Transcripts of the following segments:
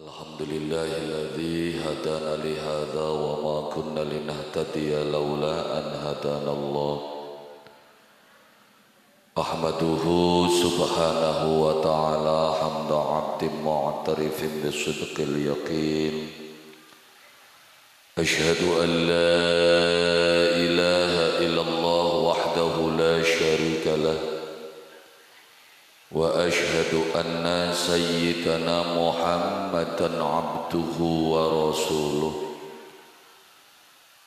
Alhamdulillahilladzi hadana li hadza wa ma kunna linahtadiya laula an hadanallah. Ahmaduhu subhanahu wa ta'ala hamda 'abdin mu'tarifin bisidqil yaqin. Asyhadu an la ilaha illallah wahdahu la syarika lah. Wa ashhadu anna sayyidana Muhammadan abduhu wa rasuluh.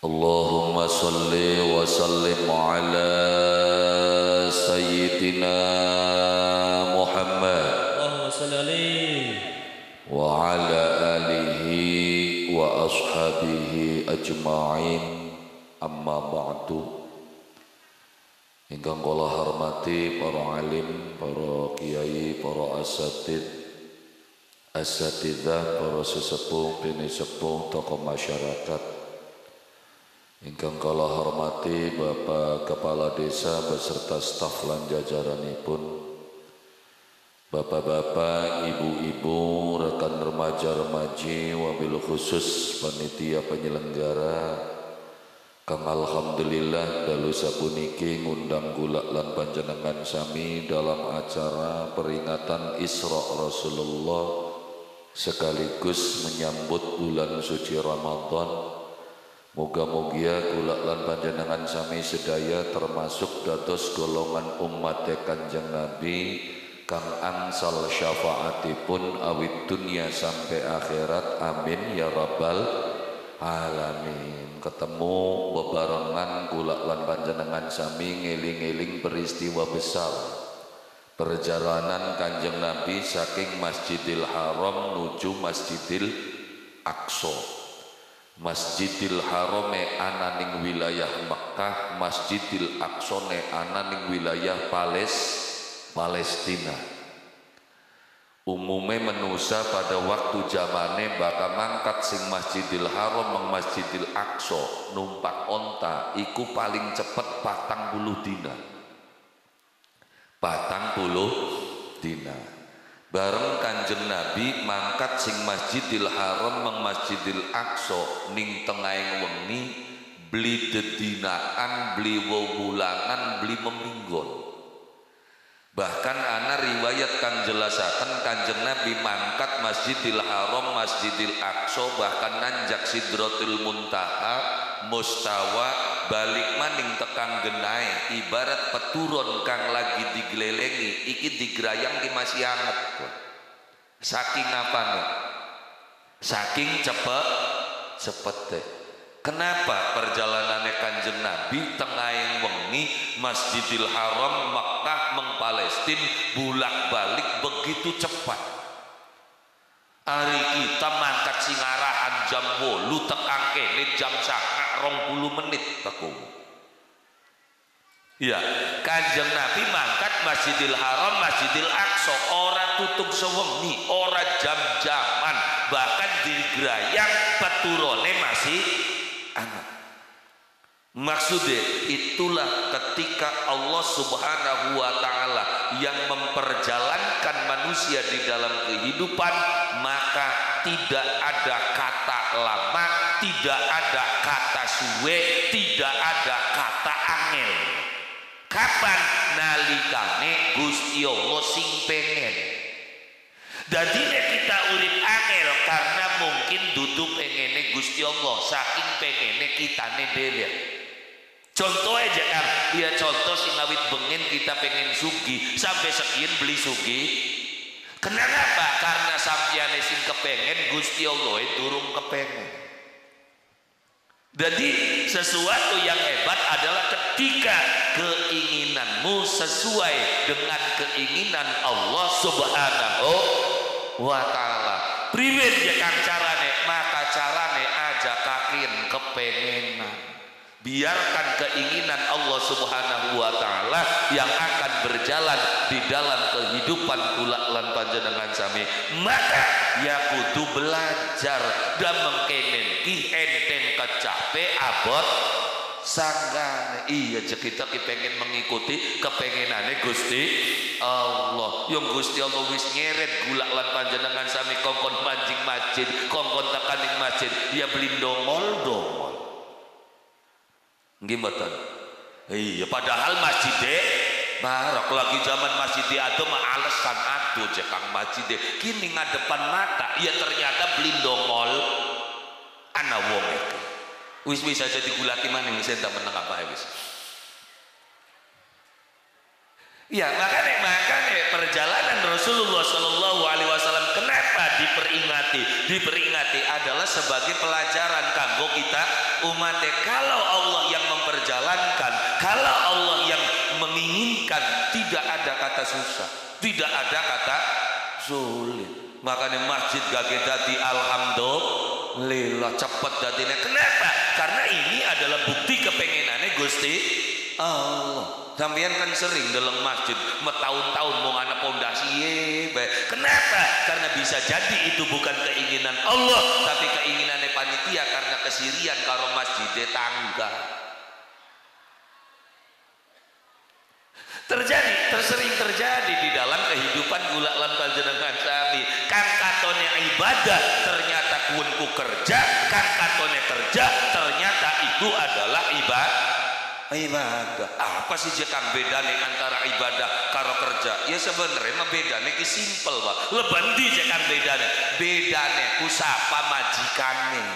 Allahumma salli wa sallim ala sayyidina Muhammad Allahumma salli alaihi wa ala alihi wa ashabihi ajma'in. Amma ba'du. Ingkang kula hormati para alim, para kiai, para asatidzah, para sesepuh, bini sepuh, tokoh masyarakat. Ingkang kula hormati Bapak Kepala Desa beserta staf lan jajaranipun, bapak-bapak, ibu-ibu, rekan remaja-remaji, wabil khusus panitia penyelenggara. Kang alhamdulillah dalu sapuniki ngundang kula lan panjenengan sami dalam acara peringatan Isra Rasulullah sekaligus menyambut bulan suci Ramadan. Moga-moga kula lan panjenengan sami sedaya termasuk dados golongan umat Kanjeng Nabi kang angsal syafaatipun awit dunia sampai akhirat. Amin ya rabbal alamin. Ketemu bebarengan kula lan panjenengan sami ngeling-eling peristiwa besar perjalanan Kanjeng Nabi saking Masjidil Haram nuju Masjidil Aqsa. Masjidil Haram ana ning wilayah Mekkah, Masjidil Aqsa ana ning wilayah Palestina. Umume manusia pada waktu zamane bakal mangkat sing Masjidil Haram mang Masjidil Aqsa numpak onta iku paling cepet 40 dina. 40 dina. Bareng Kanjeng Nabi mangkat sing Masjidil Haram mang Masjidil Aqsa ning tengahing wengi beli dedinaan, beli wewulangan, beli meminggon. Bahkan ana riwayat kang jelasaken Kanjeng Nabi mangkat Masjidil Haram Masjidil Aqsa bahkan nanjak Sidratul Muntaha mustawa balik maning tekang genai ibarat peturun kang lagi digelelengi iki digerayang di masih anget. Saking apane? Saking cepet. Kenapa perjalanannya Kanjeng Nabi tengahing wengi Masjidil Haram Mekkah meng Palestina bulak-balik begitu cepat? Hari kita mangkat singarahan jam 8 tekang kene jam 20 menit teku. Ya, Kanjeng Nabi mangkat Masjidil Haram Masjidil Aqsa ora tutup sewengi, ora jam-jaman, bahkan digerayang peturone masih anak. Maksudnya itulah ketika Allah subhanahu wa ta'ala yang memperjalankan manusia di dalam kehidupan, maka tidak ada kata lama, tidak ada kata suwe, tidak ada kata angel. Kapan? Nalikane Gusti Allah sing pengen. Jadi kita urip angel karena mungkin duduk pengene Gusti Allah saking pengene kitane dhewe. Contoh aja kan, ya contoh sing awit bengen kita pengen sugi sampai sekian beli sugi. Kenapa? Karena sampeyan sing kepengen Gusti Allah durung kepengen. Jadi sesuatu yang hebat adalah ketika keinginanmu sesuai dengan keinginan Allah subhanahu wa ta'ala. Priwet ya kang carane, maka carane aja kakin kepengenan. Biarkan keinginan Allah subhanahu wa ta'ala yang akan berjalan di dalam kehidupan kula lan panjenengan sami. Maka ya kudu belajar dan mengkenen ki enteng kecape abot sanggane. Iya kita pengen mengikuti kepengenane Gusti Allah. Yang Gusti Allah wis nyeret gula lan panjenengan sami kongkon mancing masjid, kongkon tekan ning masjid, ya beli dongol. Nggih mboten. Iya, padahal masjid barok lagi zaman masjid ado mah alasan aduh cek kang masjid kini ngadepan mata, ya ternyata beli dongol ana wong itu. Wis aja digulati maning sing tak meneng apa wis. Ya makanya perjalanan Rasulullah Shallallahu Alaihi Wasallam kenapa diperingati adalah sebagai pelajaran kanggo kita umatnya. Kalau Allah yang memperjalankan, kalau Allah yang menginginkan, tidak ada kata susah, tidak ada kata sulit. Makanya masjid gage dadi alhamdulillah cepet dadine. Kenapa? Karena ini adalah bukti kepengenannya Gusti Allah. Sampeyan kan sering dalam masjid bertahun-tahun mau ana pondasi kenapa? Karena bisa jadi itu bukan keinginan Allah, tapi keinginannya panitia karena kesirian karo masjid tangga. Sering terjadi di dalam kehidupan gula lan panjenengan sami. Kang katone ibadah ternyata kuwenku kerja, kang katone kerja ternyata itu adalah ibadah. Apa sih kang bedane antara ibadah karo kerja? Ya sebenarnya mah bedane ki simpel, Pak. Lebandi kang bedane ku sapa majikane.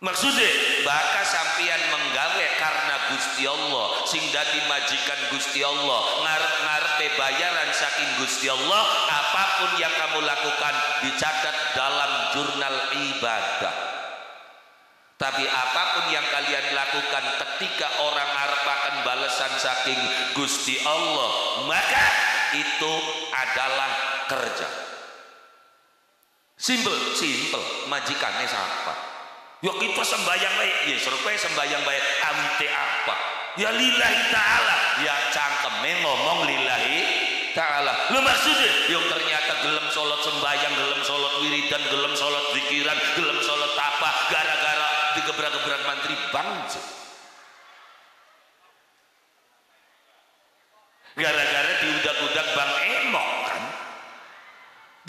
Maksudnya bakal sampeyan menggawe karena Gusti Allah, sing dadi majikan Gusti Allah, ngarep-ngarepe bayaran saking Gusti Allah. Apapun yang kamu lakukan dicatat dalam jurnal ibadah. Tapi apapun yang kalian lakukan ketika orang ngarepaken balasan saking Gusti Allah, maka itu adalah kerja. Simple, majikannya siapa? Ya kita sembahyang baik, ya serupa sembahyang baik, amite apa? Ya lillahi ta'ala, ya cangkeme ngomong lillahi ta'ala. Lu maksudnya yang ternyata gelem sholat sembahyang, gelem sholat wiridan, gelem sholat zikiran, gelem sholat apa, gara-gara digebrak-gebrak mantri bangsa, gara-gara diudak-udak bang emok kan.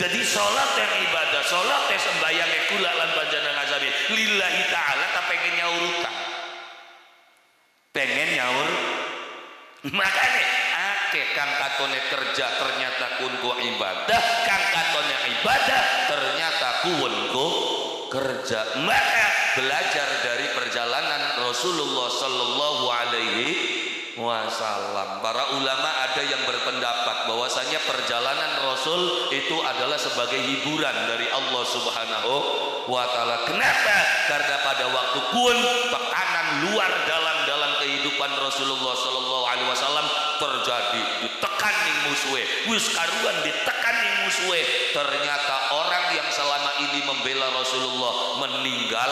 Jadi sholat yang ibadah, sholat yang sembahyang kula lan panjenengan sami lillahi ta'ala, tak pengen nyaur utang, pengen nyaur. Makanya akeh kang katone kerja ternyata kunku ibadah, kang katone ibadah ternyata kunku kerja. Maka belajar dari perjalanan Rasulullah Sallallahu Alaihi Wasallam. Para ulama ada yang berpendapat bahwasanya perjalanan Rasul itu adalah sebagai hiburan dari Allah Subhanahu wa Ta'ala. Kenapa? Karena pada waktu pun tekanan luar dalam kehidupan Rasulullah Sallallahu Alaihi Wasallam terjadi, ditekan ning musuhe, wis karuan ditekan ning musuhe. Ternyata orang yang selama ini membela Rasulullah meninggal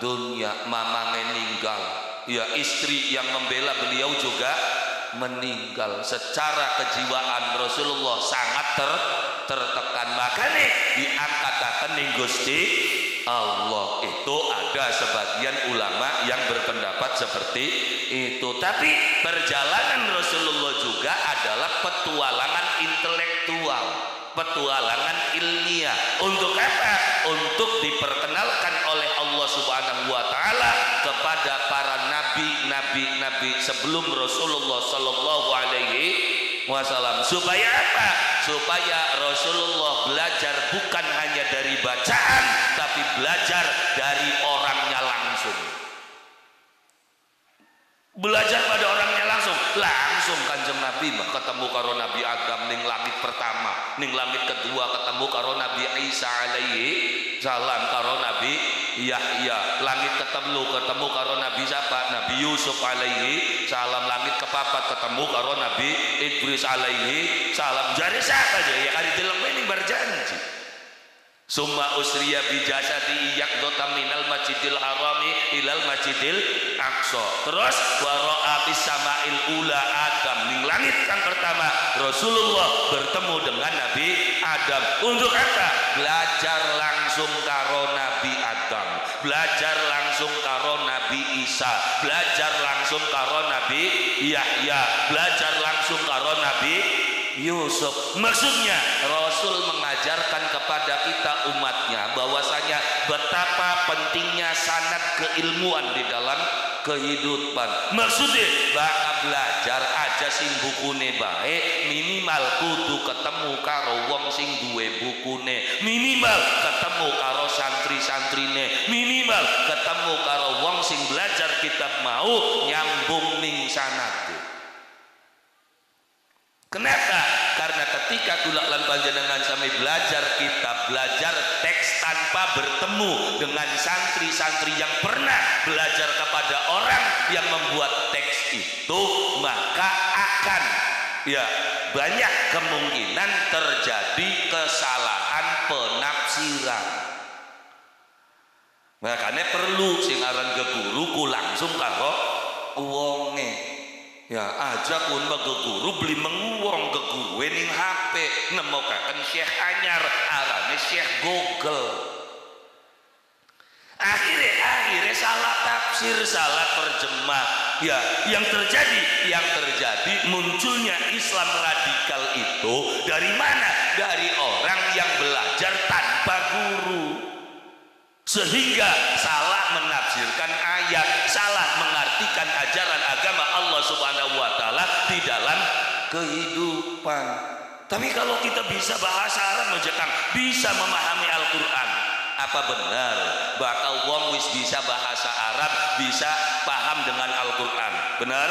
dunia, mamange ninggal, ya istri yang membela beliau juga meninggal. Secara kejiwaan Rasulullah sangat tertekan. Makanya diangkatakan ning Gusti Allah. Itu ada sebagian ulama yang berpendapat seperti itu. Tapi perjalanan Rasulullah juga adalah petualangan intelektual, petualangan ilmiah. Untuk apa? Untuk diperkenalkan oleh Allah Subhanahu wa Ta'ala kepada para nabi sebelum Rasulullah Sallallahu Alaihi Wasallam. Supaya apa? Supaya Rasulullah belajar bukan hanya dari bacaan, tapi belajar dari orangnya langsung. Belajar pada orangnya langsung Kanjeng Nabi mah ketemu karo Nabi Adam ning langit pertama, ning langit kedua ketemu karo Nabi Isa alaihi salam, karo Nabi Yahya. Langit ketemu karo Nabi siapa? Nabi Yusuf alaihi salam. Langit kepapat ketemu karo Nabi Idris alaihi salam. Jare siapa aja ya kali deleng ini berjanji. Summa usriya bijasadi yaqdota minal masjidil harami ilal masjidil aqsa. Terus wara'a bis sama'il ula Adam, ning langit yang pertama Rasulullah bertemu dengan Nabi Adam. Untuk apa? Belajar langsung karo Nabi Adam, belajar langsung karo Nabi Isa, belajar langsung karo Nabi Yahya, belajar langsung karo Nabi Yusuf. Maksudnya Rasul mengajarkan kepada kita umatnya bahwa betapa pentingnya sanad keilmuan di dalam kehidupan. Maksudnya bakal belajar aja sing bukune baik, minimal kudu ketemu karo wong sing duwe bukune, minimal ketemu karo santri-santrine, minimal ketemu karo wong sing belajar kitab mau nyambung ning sanade. Kenapa? Karena ketika kula lan panjenengan sami belajar kitab, belajar teks tanpa bertemu dengan santri-santri yang pernah belajar kepada orang yang membuat teks itu, maka akan banyak kemungkinan terjadi kesalahan penafsiran. Makanya perlu sing aran ke guru ku langsung karo wonge. Ya aja pun ke guru beli menguwong ke guru ning HP nemokaken Syekh anyar arane Syekh Google. Akhirnya salah tafsir, salah terjemah. Ya, yang terjadi munculnya Islam radikal itu dari mana? Dari orang yang belajar tanpa guru. Sehingga salah menafsirkan ayat, salah mengartikan ajaran agama Allah Subhanahu wa taala di dalam kehidupan. Tapi kalau kita bisa bahasa Arab menjekang, bisa memahami Al-Qur'an, apa benar bakal wong wis bisa bahasa Arab bisa paham dengan Al-Qur'an? Benar?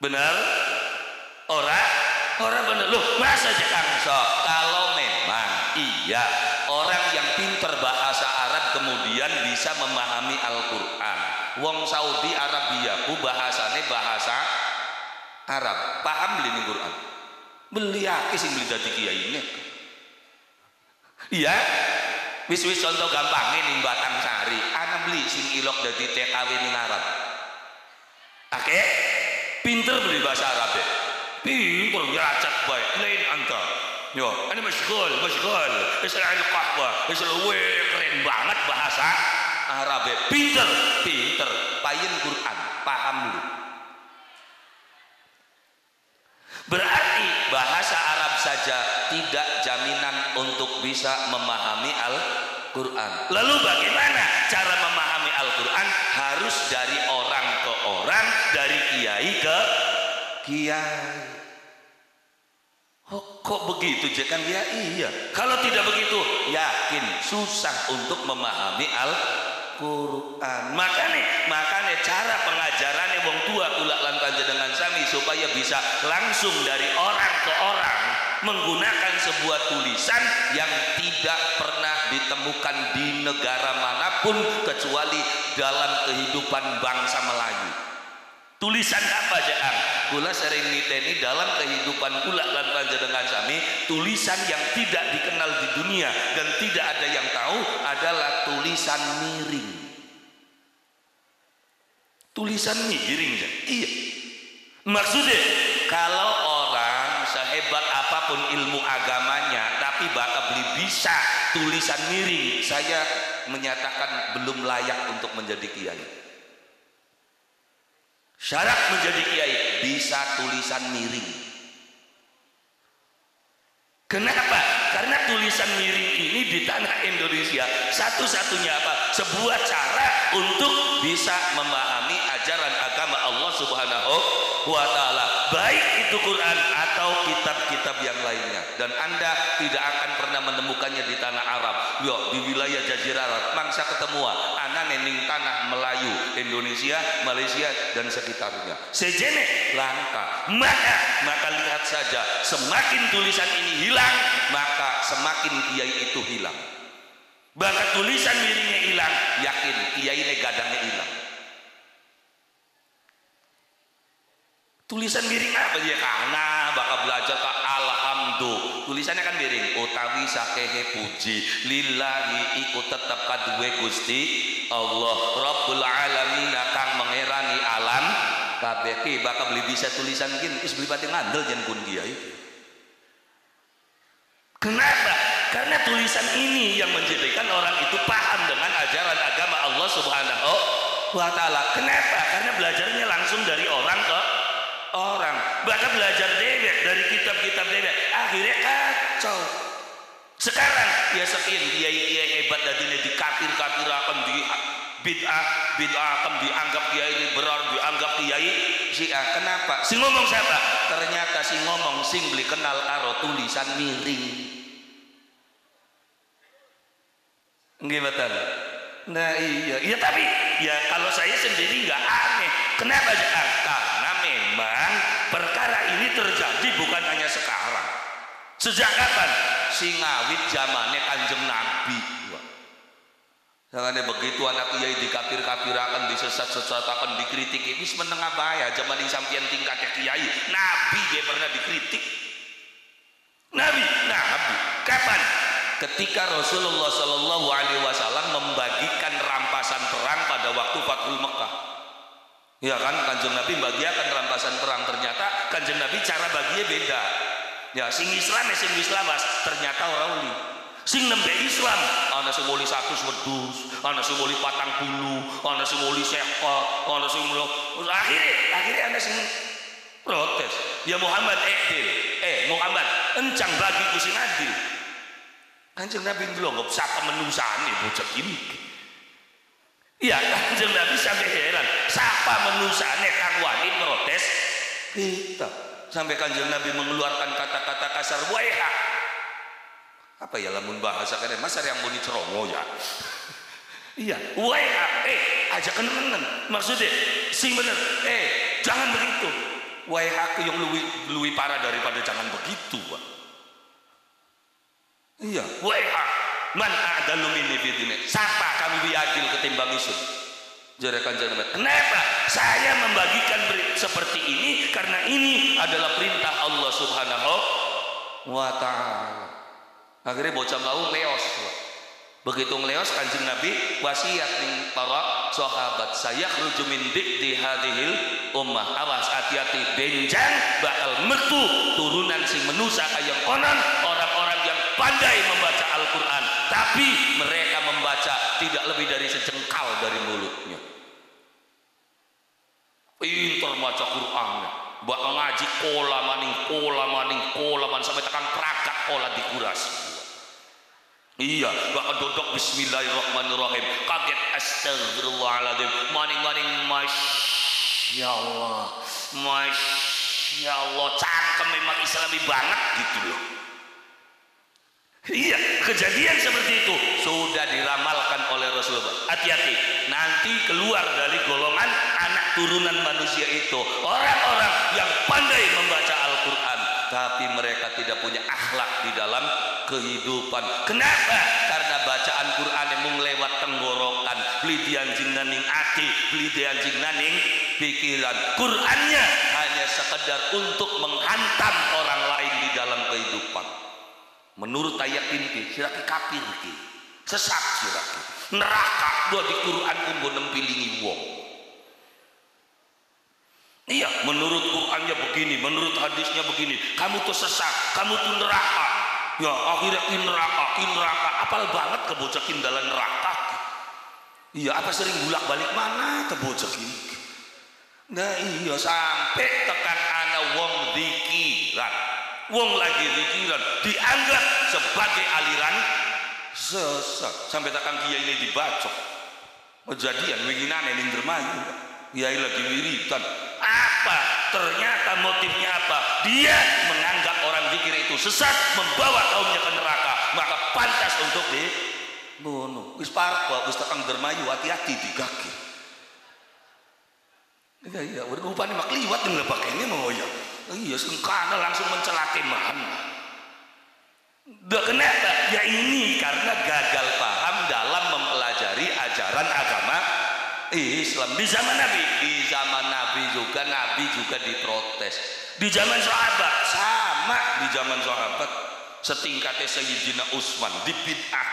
Benar? Ora benar. Loh, masa jekang so? Kalau memang iya orang yang pinter bahasa Arab kemudian bisa memahami Al-Qur'an. Wong Saudi Arabia ku bahasane bahasa Arab. Paham beli Quran? Beli akeh sing beli dadi kiai ini. Iya. Wis contoh gampangnya ning Batang Sari, ana beli sing ilok dadi TKW ning Arab. Oke? Pinter beli bahasa Arab ya. Pinter nyeracak bae, lain anta. Yo, ini masyghul. Isal al-qahwa, isal keren banget bahasa Arab. Pinter. Payen Quran, paham lu. Berarti bahasa Arab saja tidak jaminan untuk bisa memahami Al-Qur'an. Lalu bagaimana cara memahami Al-Qur'an? Harus dari orang ke orang, dari kiai ke kiai. Oh, kok begitu Jekan? Ya iya. Kalau tidak begitu, yakin susah untuk memahami Al-Qur'an. Makanya cara pengajarannya wong tua kula lan panjenengan sami supaya bisa langsung dari orang ke orang menggunakan sebuah tulisan yang tidak pernah ditemukan di negara manapun kecuali dalam kehidupan bangsa Melayu. Tulisan apa Jaan? Kula sering niteni dalam kehidupan kula lan panjenengan sami, tulisan yang tidak dikenal di dunia dan tidak ada yang tahu adalah tulisan miring. Tulisan miring ya? Iya. Maksudnya kalau orang sehebat apapun ilmu agamanya tapi bakal beli bisa tulisan miring, saya menyatakan belum layak untuk menjadi kiai. Syarat menjadi kiai bisa tulisan miring. Kenapa? Karena tulisan miring ini di tanah Indonesia satu-satunya apa? Sebuah cara untuk bisa memahami ajaran agama Allah Subhanahu wa taala, baik itu Quran atau kitab-kitab yang lainnya. Dan Anda tidak akan pernah menemukannya di tanah Arab. Yo, di wilayah Jazirah Arab mangsa ketemuan ana nening tanah Melayu, Indonesia, Malaysia dan sekitarnya. Sejene langka. Maka lihat saja, semakin tulisan ini hilang, maka semakin kiai itu hilang. Bahkan tulisan miringnya hilang, yakin kiai ini gadangnya hilang. Tulisan miring apa dia? Karena bakal belajar ke alhamdulillah. Tulisannya kan miring. Utawi sakehe puji lillahi iku tetep kaduwe Gusti Allah Rabbul Alamin kang mengerani alam kabeh. Ki bakal beli bisa tulisan gini wis beli pati ngandel jen pun kiai. Kenapa? Karena tulisan ini yang menjadikan orang itu paham dengan ajaran agama Allah Subhanahu wa taala. Kenapa? Karena belajarnya langsung dari orang ke orang, bahkan belajar dewek dari kitab-kitab dewek, akhirnya kacau. Sekarang ya sekian kiai hebat dadine dikafir-kafiraken di bid'ah akan dianggap kiai liberal, dianggap kiai Syiah. Kenapa? Si ngomong siapa? Ternyata si ngomong sing beli kenal karo tulisan miring. Nggih betul. Nah iya tapi ya kalau saya sendiri nggak aneh. Kenapa? Karena memang perkara ini terjadi bukan hanya sekarang. Sejak kapan? Si ngawit zamannya Kanjeng Nabi. Jangan begitu anak kiai dikafir-kafirakan, disesat-sesatakan, dikritik. Ini menengah bahaya. Zaman ini sampian tingkatnya kiai. Nabi dia pernah dikritik. Nabi. Kapan? Ketika Rasulullah Shallallahu Alaihi Wasallam membagikan rampasan perang pada waktu Fathul Mekah. Ya kan, Kanjeng Nabi bagiakan rampasan perang. Ternyata Kanjeng Nabi cara baginya beda. Ya, sing Islam mas, ternyata orang uli. Sing nembe Islam, ana sing muli 100 wedhus, ana sing muli 40, ana sing muli 50, ana sing muli akhirnya ana sing protes. Ya Muhammad Muhammad encang bagiku sing adil. Kanjeng Nabi ndelok sapa menusane bocah ini. Iya, Kanjeng Nabi sampai heran, sapa menusane kang wani protes kita. Sampai Kanjeng Nabi mengeluarkan kata-kata kasar, waiha. Apa ya lamun bahasa kene mas yang muni cerongo ya. Iya, waiha, aja kenen maksudnya sing bener, jangan begitu. Waiha yang luwi parah daripada jangan begitu, Pak. Iya, waiha man a'dalu minni bidine. Siapa kami adil ketimbang isun? Jare Kanjeng Nabi. Kenapa saya membagikan seperti ini? Karena ini adalah perintah Allah Subhanahu wa ta'ala. Akhirnya bocah mau leos. Begitu ngeleos Kanjeng Nabi wasiat ning para sahabat, saya khruju min di hadhil ummah. Awas hati-hati benjang bakal metu turunan sing menusa kayang konon orang-orang yang pandai membaca Al-Qur'an, tapi mereka membaca tidak lebih dari sejengkal dari mulutnya. Pinter maca Qur'an, bakal ngaji kola maning sampai tekan keragat kola dikuras. Iya, bakal dodok bismillahirrahmanirrahim, kaget astagfirullahaladzim, maning masya Allah, cangkem memang islami banget gitu loh. Iya, kejadian seperti itu sudah diramalkan oleh Rasulullah. Hati-hati, nanti keluar dari golongan anak turunan manusia itu orang-orang yang pandai membaca Al-Quran, tapi mereka tidak punya akhlak di dalam kehidupan. Kenapa? Karena bacaan Quran yang lewat tenggorokan, beli dianjing naning ati, beli dianjing naning pikiran. Qurannya hanya sekedar untuk menghantam orang lain di dalam kehidupan. Menurut ayat ini siraki kafir ki, sesat siraki, neraka dua di Quran pun nempilingi wong. Iya, menurut Qurannya begini, menurut hadisnya begini, kamu tuh sesat, kamu tuh neraka. Ya akhirnya ki neraka, apal banget kebocakin dalam neraka. Iya, apa sering bolak-balik mana kebocakin. Nah iya, sampai tekan ana wong zikiran. Wong lagi zikiran dianggap sebagai aliran sesat, sampai tekan kiai ini dibacok. Kejadian winginane ning Dermayu, kiai lagi wiridan. Apa? Ternyata motifnya apa? Dia menganggap orang zikir itu sesat, membawa kaumnya ke neraka, maka pantas untuk dibunuh. Wis parek wis tekan Dermayu, hati-hati digaki. Iya, rupanya mak liwat dengan pakainya mau ya. Iya, sengkana langsung mencelaki mana. Kenapa? Ya ini karena gagal paham dalam mempelajari ajaran agama Islam. Di zaman Nabi juga diprotes. Di zaman sahabat sama, di zaman sahabat setingkatnya Sayyidina Utsman di bid'ah.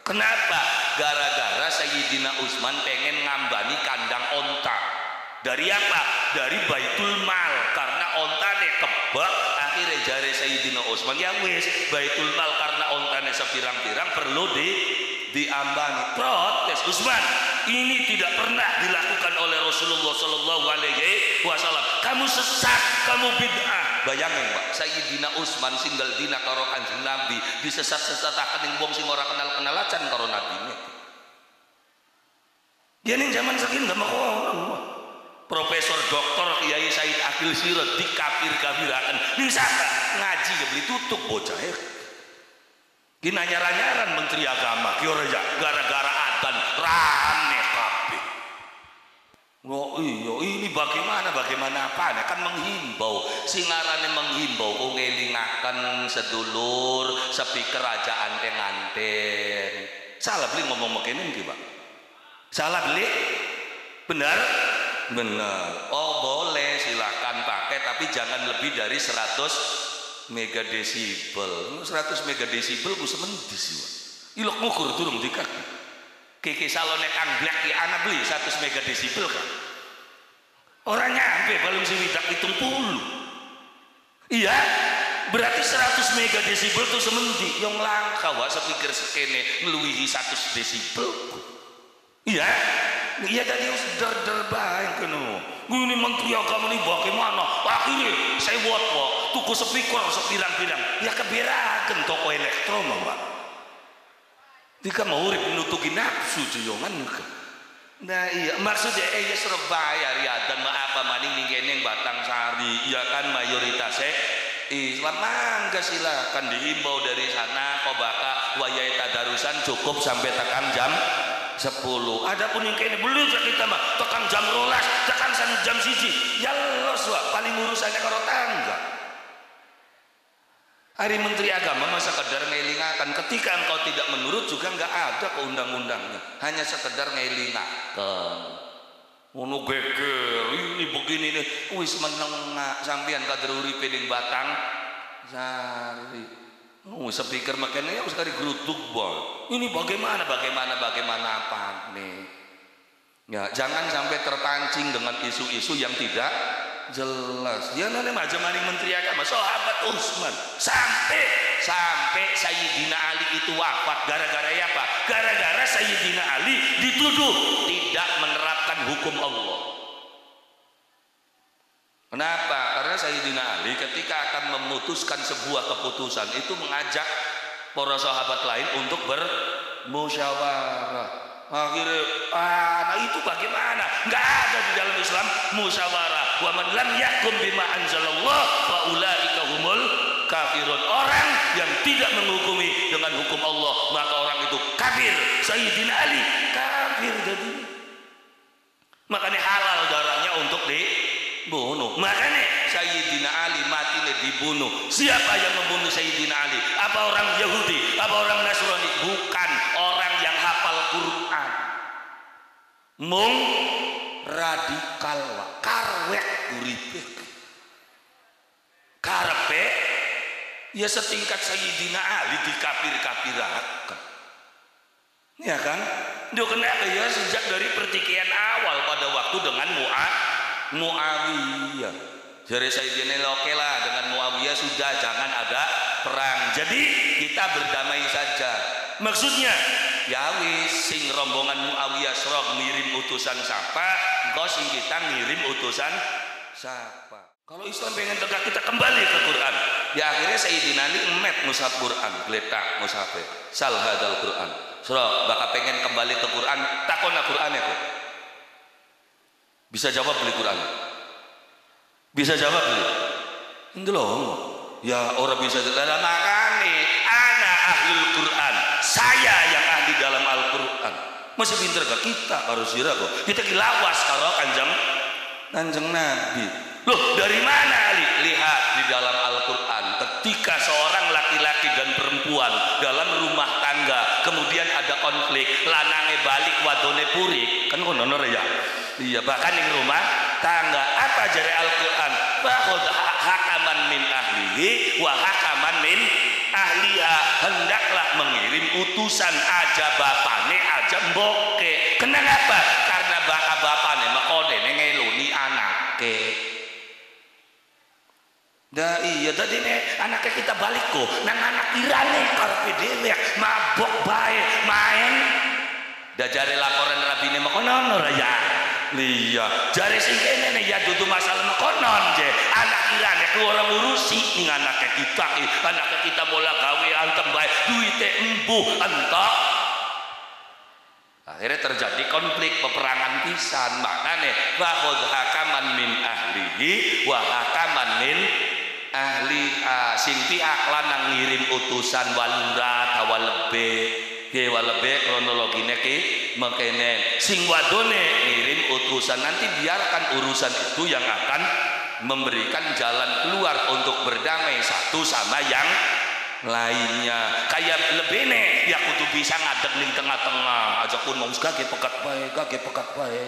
Kenapa? Gara-gara Sayyidina Utsman pengen ngambani kandang onta. Dari apa? Dari Baitul Mal, karena ontane kebak. Akhirnya jari Sayyidina Utsman, ya wis Baitul Mal karena ontane sepirang-pirang perlu diambani. Protes Utsman, ini tidak pernah dilakukan oleh Rasulullah Shallallahu Alaihi Wasallam. Kamu sesat, kamu bid'ah. bayangin Pak, Sayyidina Utsman singgal dina karo Kanjeng Nabi disesat-sesataken ning wong sing ora kenal-kenal acan karo nabine. Ya ning zaman saking nggak mau Profesor Doktor Kiai Said Akil Sirot dikafir-kafiraken ning saka ngaji gak beli tutup bocah ya. Ki nyaran-nyaran Menteri Agama ki ora ya gara-gara adzan rame kabeh. Oh iya, ini bagaimana apa? Kan menghimbau, singarane menghimbau, kok ngelingaken sedulur sepi kerajaan tenganten. Salah beli ngomong makene iki, Pak. Salah beli? Benar? Benar. Oh boleh, silakan pakai, tapi jangan lebih dari 100 megadesibel. 100 megadesibel ku semendi sih, Pak. Ilok ngukur durung dikaki. Kiki salone Kang Black ki ana beli 100 megadesibel kan. Orang nyampe paling sewidak 70. Iya, berarti 100 megadesibel tuh semendi yang langka wak sepikir sekene ngeluwihi 100 desibel. Iya, iya tadi der bae kene. Ini Menteri Agama ini bagaimana? Akhirnya saya buat tuku speaker sepirang-pirang. Ya keberakan toko elektron, Pak. Jika mau urip nutugi nafsu joyongan muka. Nah iya maksudnya ya Surabaya Riyadhan apa maning ning kene Batang Sari ya kan mayoritasnya Islam. Mangga silakan dihimbau dari sana kobaka wayai tadarusan cukup sampai tekan jam 10. Adapun yang kene belum kita mah tekan jam 12 tekan jam 1 ya los wak paling urusannya karo tangga. Hari Menteri Agama masa sekedar ngelingakan ketika engkau tidak menurut juga nggak ada ke undang-undangnya, hanya sekedar ngelingakan. Ngono geger ini begini nih, wis meneng sampean kader uripe ning Batang Sari. Sepikir makanya ya sekali geruduk boy. Ini bagaimana apa nih? Ya jangan sampai terpancing dengan isu-isu yang tidak jelas. Ya nane macam maning Menteri Agama sahabat Utsman sampai Sayyidina Ali itu wafat gara-gara apa? Gara-gara Sayyidina Ali dituduh tidak menerapkan hukum Allah. Kenapa? Karena Sayyidina Ali ketika akan memutuskan sebuah keputusan itu mengajak para sahabat lain untuk bermusyawarah. Akhirnya nah itu bagaimana? Nggak ada di dalam Islam musyawarah. Wa man lam yahkum bima anzalallah fa ulaika humul kafirun. Orang yang tidak menghukumi dengan hukum Allah maka orang itu kafir. Sayyidina Ali kafir jadi. Makanya halal darahnya untuk dibunuh. Makanya Sayyidina Ali matinya dibunuh. Siapa yang membunuh Sayyidina Ali? Apa orang Yahudi? Apa orang Nasrani? Bukan, orang yang hafal Quran. Mung radikal wa karwek uripe. Karepe ya setingkat Sayyidina Ali dikafir-kafiraken. Ya kan? Duh kenapa ya sejak dari pertikaian awal pada waktu dengan Muawiyah. Jadi Sayyidina oke lah dengan Muawiyah sudah jangan ada perang. Jadi kita berdamai saja. Maksudnya ya wis sing rombongan Muawiyah serok ngirim utusan siapa, engkau sing kita ngirim utusan siapa. Kalau Islam pengen tegak kita kembali ke Quran. Ya akhirnya Sayyidina Ali emet mushaf Quran, geletak mushafnya. Sal hadal Quran. Serok bakal pengen kembali ke Quran, takona Qurannya kok. Bisa jawab beli Quran? Bisa jawab beli? Ndelong. Ya orang bisa dalam makane ana ahlul Quran. Saya yang ahli dalam Al-Quran. Masih pinter gak kita harus sirah kok. Kita kilawas karo Kanjeng Nabi. Loh dari mana Ali? Lihat di dalam Al-Quran ketika seorang laki-laki dan perempuan dalam rumah tangga kemudian ada konflik lanange balik wadone puri kan kono ya. Iya bahkan di rumah tangga apa jari Al-Quran bahwa hakaman min ahlihi wa hakaman min ahliha hendaklah mengirim utusan aja bapane aja mboke. Kenapa? Karena bapane makone ngeluni anake. Dah iya tadi nih anaknya kita balik kok nang anak irane karepe dhewe mabok bae main dah jare laporan rabine makono ora ya Iya, jare sing kene ya dudu masalah konon je. Anak kirane ku orang urusi ning anake kita bola gawean tembae duite embuh entok. Akhirnya terjadi konflik peperangan pisan. Makane wa khudh hakaman min ahlihi wa hakaman min ahliha. Sing pihak lanang ngirim utusan walura tawalebe walebe kronologine ki mekene sing wadone ngirim utusan. Nanti biarkan urusan itu yang akan memberikan jalan keluar untuk berdamai satu sama yang lainnya. Kayak lebene ya kudu bisa ngadeg ning tengah-tengah aja pun mau kage pekat bae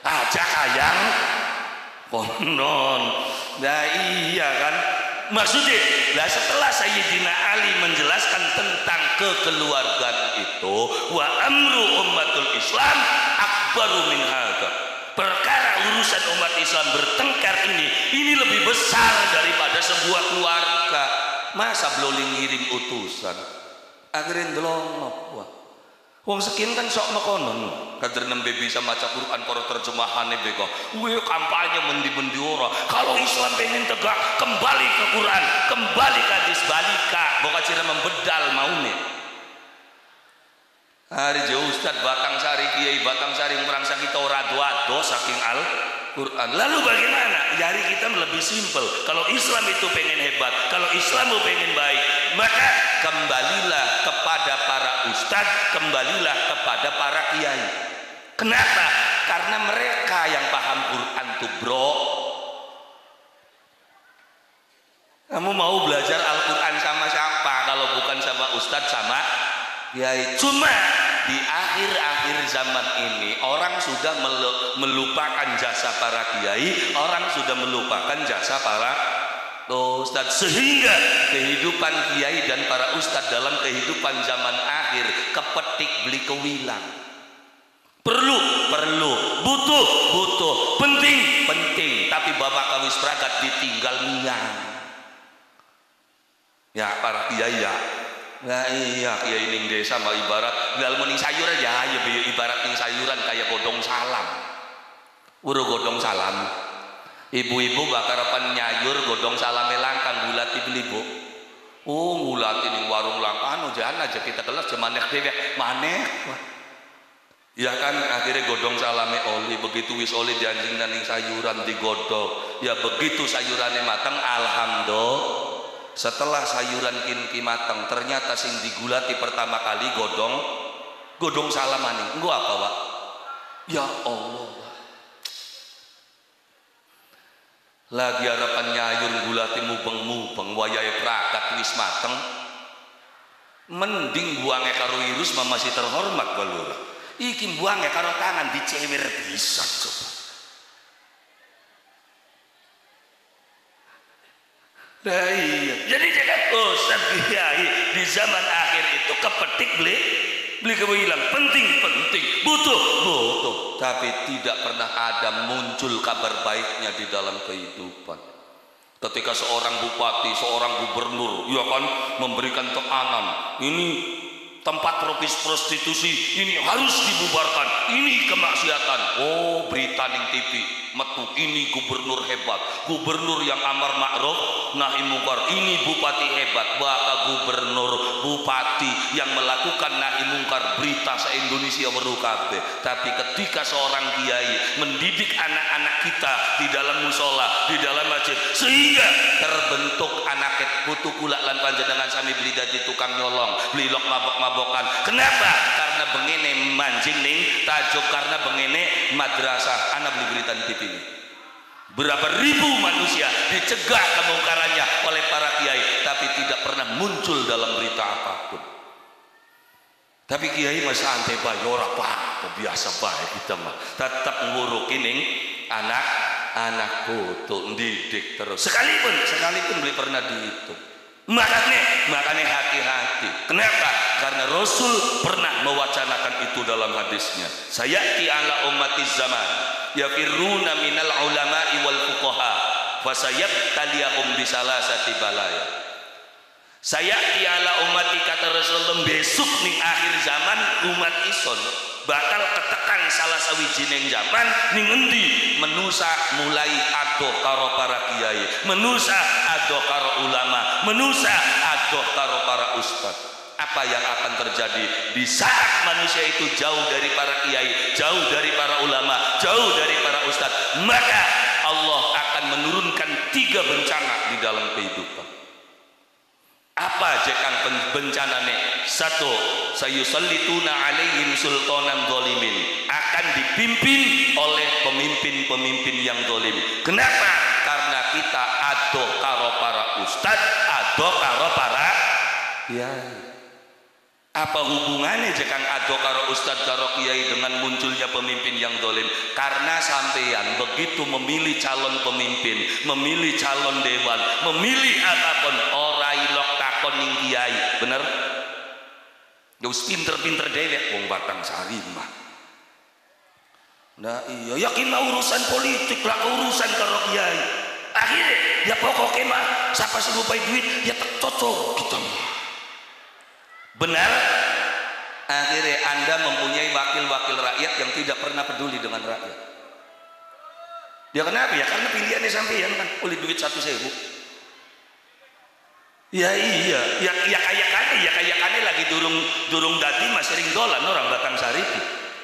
aja kayang konon. Nah iya kan maksudnya lah setelah Sayyidina Ali menjelaskan tentang kekeluargaan itu wa amru ummatul Islam akbaru min hadza. Perkara urusan umat Islam bertengkar ini lebih besar daripada sebuah keluarga. Masa belum ngirim utusan akhirnya ndelongok wah wong sekian kan sok mekonon kader nembe bisa maca Quran para terjemahane beko we kampanye mendi-mendi ora. Kalau Islam pengen tegak kembali ke Quran, kembali ke hadis balika boka cira membedal maune. Hari jauh Ustaz Batang Sari Kiai Batang Sari merangsa kita ora doa saking Al-Quran. Lalu bagaimana? Jari kita lebih simpel. Kalau Islam itu pengen hebat, kalau Islam pengen baik, maka kembalilah kepada para ustadz, kembalilah kepada para kiai. Kenapa? Karena mereka yang paham Quran tuh bro. Kamu mau belajar Al-Quran sama siapa? Kalau bukan sama ustadz sama kiai. Cuma di akhir-akhir zaman ini orang sudah melupakan jasa para kiai, orang sudah melupakan jasa para ustadz, sehingga kehidupan kiai dan para ustadz dalam kehidupan zaman akhir kepetik beli kewilang. Perlu, butuh, penting, tapi bapak kawis peragat ditinggal minyak. Ya para kiai ya. Nah iya kiai ning desa mah ibarat ngal mending sayur aja ya ibarat ning sayuran kayak godong salam. Uru godong salam. Ibu-ibu bakarapan nyayur godong salame langkang gulati beli bu. Oh gulati ning warung langkang jangan aja kita kelas maneh dhewe maneh. Ya kan akhirnya godong salame oli begitu wis oli dianjing ning sayuran digodok. Ya begitu sayurannya matang alhamdulillah. Setelah sayuran kinki matang ternyata sing digulati pertama kali godong salamane. Engko apa, Pak? Ya Allah. Lagi harapan nyayur gulati mubeng-mubeng wayahe prakat wis mateng. Mending buange karo irus masih terhormat balur. Iki buange karo tangan dicewer pisan coba. Nah iya. Jadi jangan ustaz kiai di zaman akhir itu kepetik beli kewilang penting butuh tapi tidak pernah ada muncul kabar baiknya di dalam kehidupan. Ketika seorang bupati, seorang gubernur ya kan memberikan tekanan ini tempat prostitusi ini harus dibubarkan, ini kemaksiatan. Oh berita ning TV metu ini gubernur hebat, gubernur yang amar ma'ruf nahi mungkar, ini bupati hebat, baka gubernur bupati yang melakukan nahi mungkar berita se-Indonesia weruh kabeh. Tapi ketika seorang kiai mendidik anak-anak kita di dalam musola, di dalam masjid, sehingga terbentuk anak putu kulak lan panjenengan sami beli dadi tukang nyolong, beli lok mabok-mabokan. Kenapa? Karena bengene manjing ning tajuk, karena bengene madrasah. Anak beli berita di TV ini. Berapa ribu manusia dicegah kemungkarannya oleh para kiai, tapi tidak pernah muncul dalam berita apapun. Tapi kiai mah santai bae ora apa-apa, biasa bae kita mah. Tetap ngurukin ning anak putu didik terus. Sekalipun beli pernah dihitung. Makanya hati-hati. Kenapa? Karena Rasul pernah mewacanakan itu dalam hadisnya. Sayati ala ummatiz zaman yafirruna minal ulama'i wal fuqaha fasayabtaliyahum bisalasati balaya. Sayati ala ummati kata Rasulullah besok ning akhir zaman umat ison bakal ketekan salah sawijining zaman ning endi menusa mulai adoh karo para kiai, menusa adoh karo ulama, menusa adoh karo para ustadz. Apa yang akan terjadi di saat manusia itu jauh dari para kiai, jauh dari para ulama, jauh dari para ustadz? Maka Allah akan menurunkan 3 bencana di dalam kehidupan. Apa jekan bencanane? 1, sayusallituna alaihim sultanan zalimin, akan dipimpin oleh pemimpin-pemimpin yang zalim. Kenapa? Karena kita adoh karo para ustadz, adoh karo para kiai. Apa hubungannya jekang adoh karo ustadz karo kiai dengan munculnya pemimpin yang zalim? Karena sampeyan begitu memilih calon pemimpin, memilih calon dewan, memilih apapun, ora ilok takon ning kiai, bener? Wis pinter-pinter dewek wong Batangsari mah. Nah iya, yakin mah urusan politik lah, urusan karo kiai. Akhirnya ya pokoknya mah siapa sing ngupai duit ya tak cocok kita mah. Benar? Akhirnya Anda mempunyai wakil-wakil rakyat yang tidak pernah peduli dengan rakyat. Ya kenapa? Ya karena pilihannya sampeyan kan, oleh duit 1.000. Ya iya, ya kayak lagi durung dadi masih ring dolan orang Batangsari.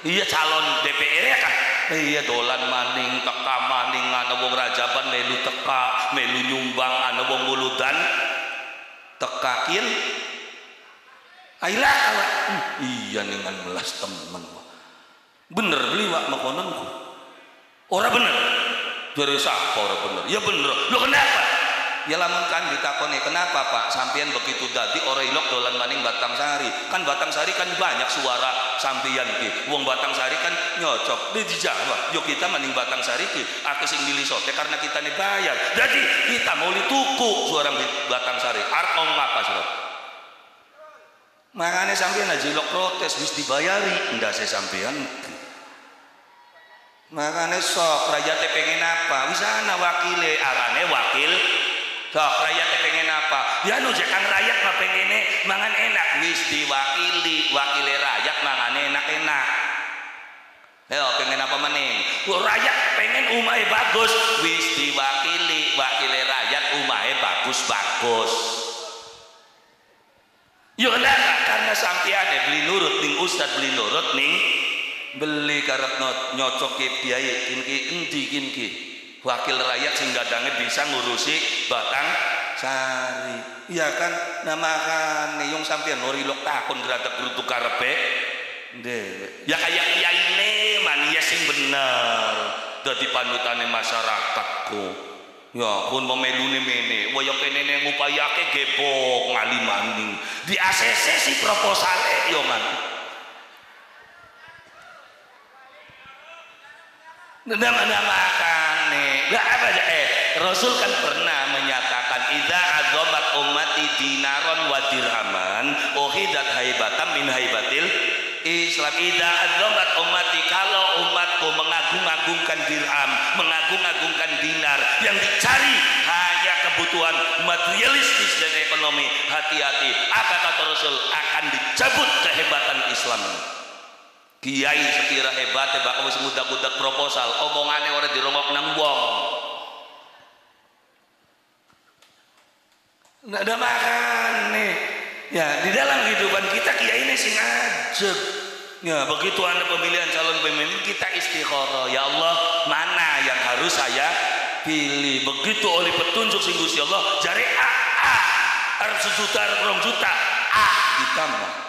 Iya calon DPR ya kan. Iya dolan maning teka maning ana wong rajaban melu teka, melu nyumbang ana wong wuludan tekakin. Ailah awak. Iya dengan melas temen. Bener beli wak makonanku. Ora bener. Dari siapa ora bener? Ya bener. Lo kenapa? Ya lamun kan ditakoni, kenapa Pak sampeyan begitu dadi ora ilok dolan maning Batangsari? Kan Batangsari kan banyak suara sampeyan ki. Wong Batangsari kan nyocok. Dijawab, yo kita maning Batangsari ki akeh sing milih sote karena kita nih bayar. Jadi kita mau dituku suara Batangsari. Arep ngomong apa surat? Makanya sampeyan aja ilok protes wis dibayari, ndak saya sampeyan. Makanya sok rakyatnya pengen apa? Wis ana wakile, arane wakil. Sok rakyatnya pengen apa? Ya nu jekan rakyat mah pengene mangan enak, wis diwakili, wakile rakyat mangan enak-enak. Yo pengen apa meneh? Rakyat pengen umahe bagus, wis diwakili, wakile rakyat umahe bagus-bagus. Yo kenapa? Karena sampeyan beli nurut ning ustad, beli nurut ning beli karep nyocok kiai kinki endi kinki. Wakil rakyat sing gadange bisa ngurusi Batangsari. Iya kan? Nah makane yung sampeyan ori lok takon gratek-grutuk karepe. Ndewe. Ya kayak kiyaine man ya sing bener. Dadi panutane masyarakatku. Ya pun memelune mene wayang kene ngupayake gebok ngali maning di ACC si proposale yo man. Makane lah apa aja Rasul kan pernah menyatakan idza azamat ummati dinaron wa dirhaman uhidat haibatan min haibatil Islam. Idza azamat ummati, kalau umatku mengagung-agungkan dirham, mengagung-agungkan dinar, yang dicari hanya kebutuhan materialistis dan ekonomi, hati-hati. Apa kata Rasul? Akan dicabut kehebatan Islam. Kiai sekira hebatnya bakal wis mudak-mudak proposal, omongane ora dirongok nang wong. Nggak ada makan nih. Ya di dalam kehidupan kita kiai ini sing ajeg. Ya begitu ada pemilihan calon pemimpin kita istikharah. Ya Allah, mana yang harus saya pilih? Begitu oleh petunjuk sing Gusti Allah, jare arep 1 juta, arep 2 juta, kita mah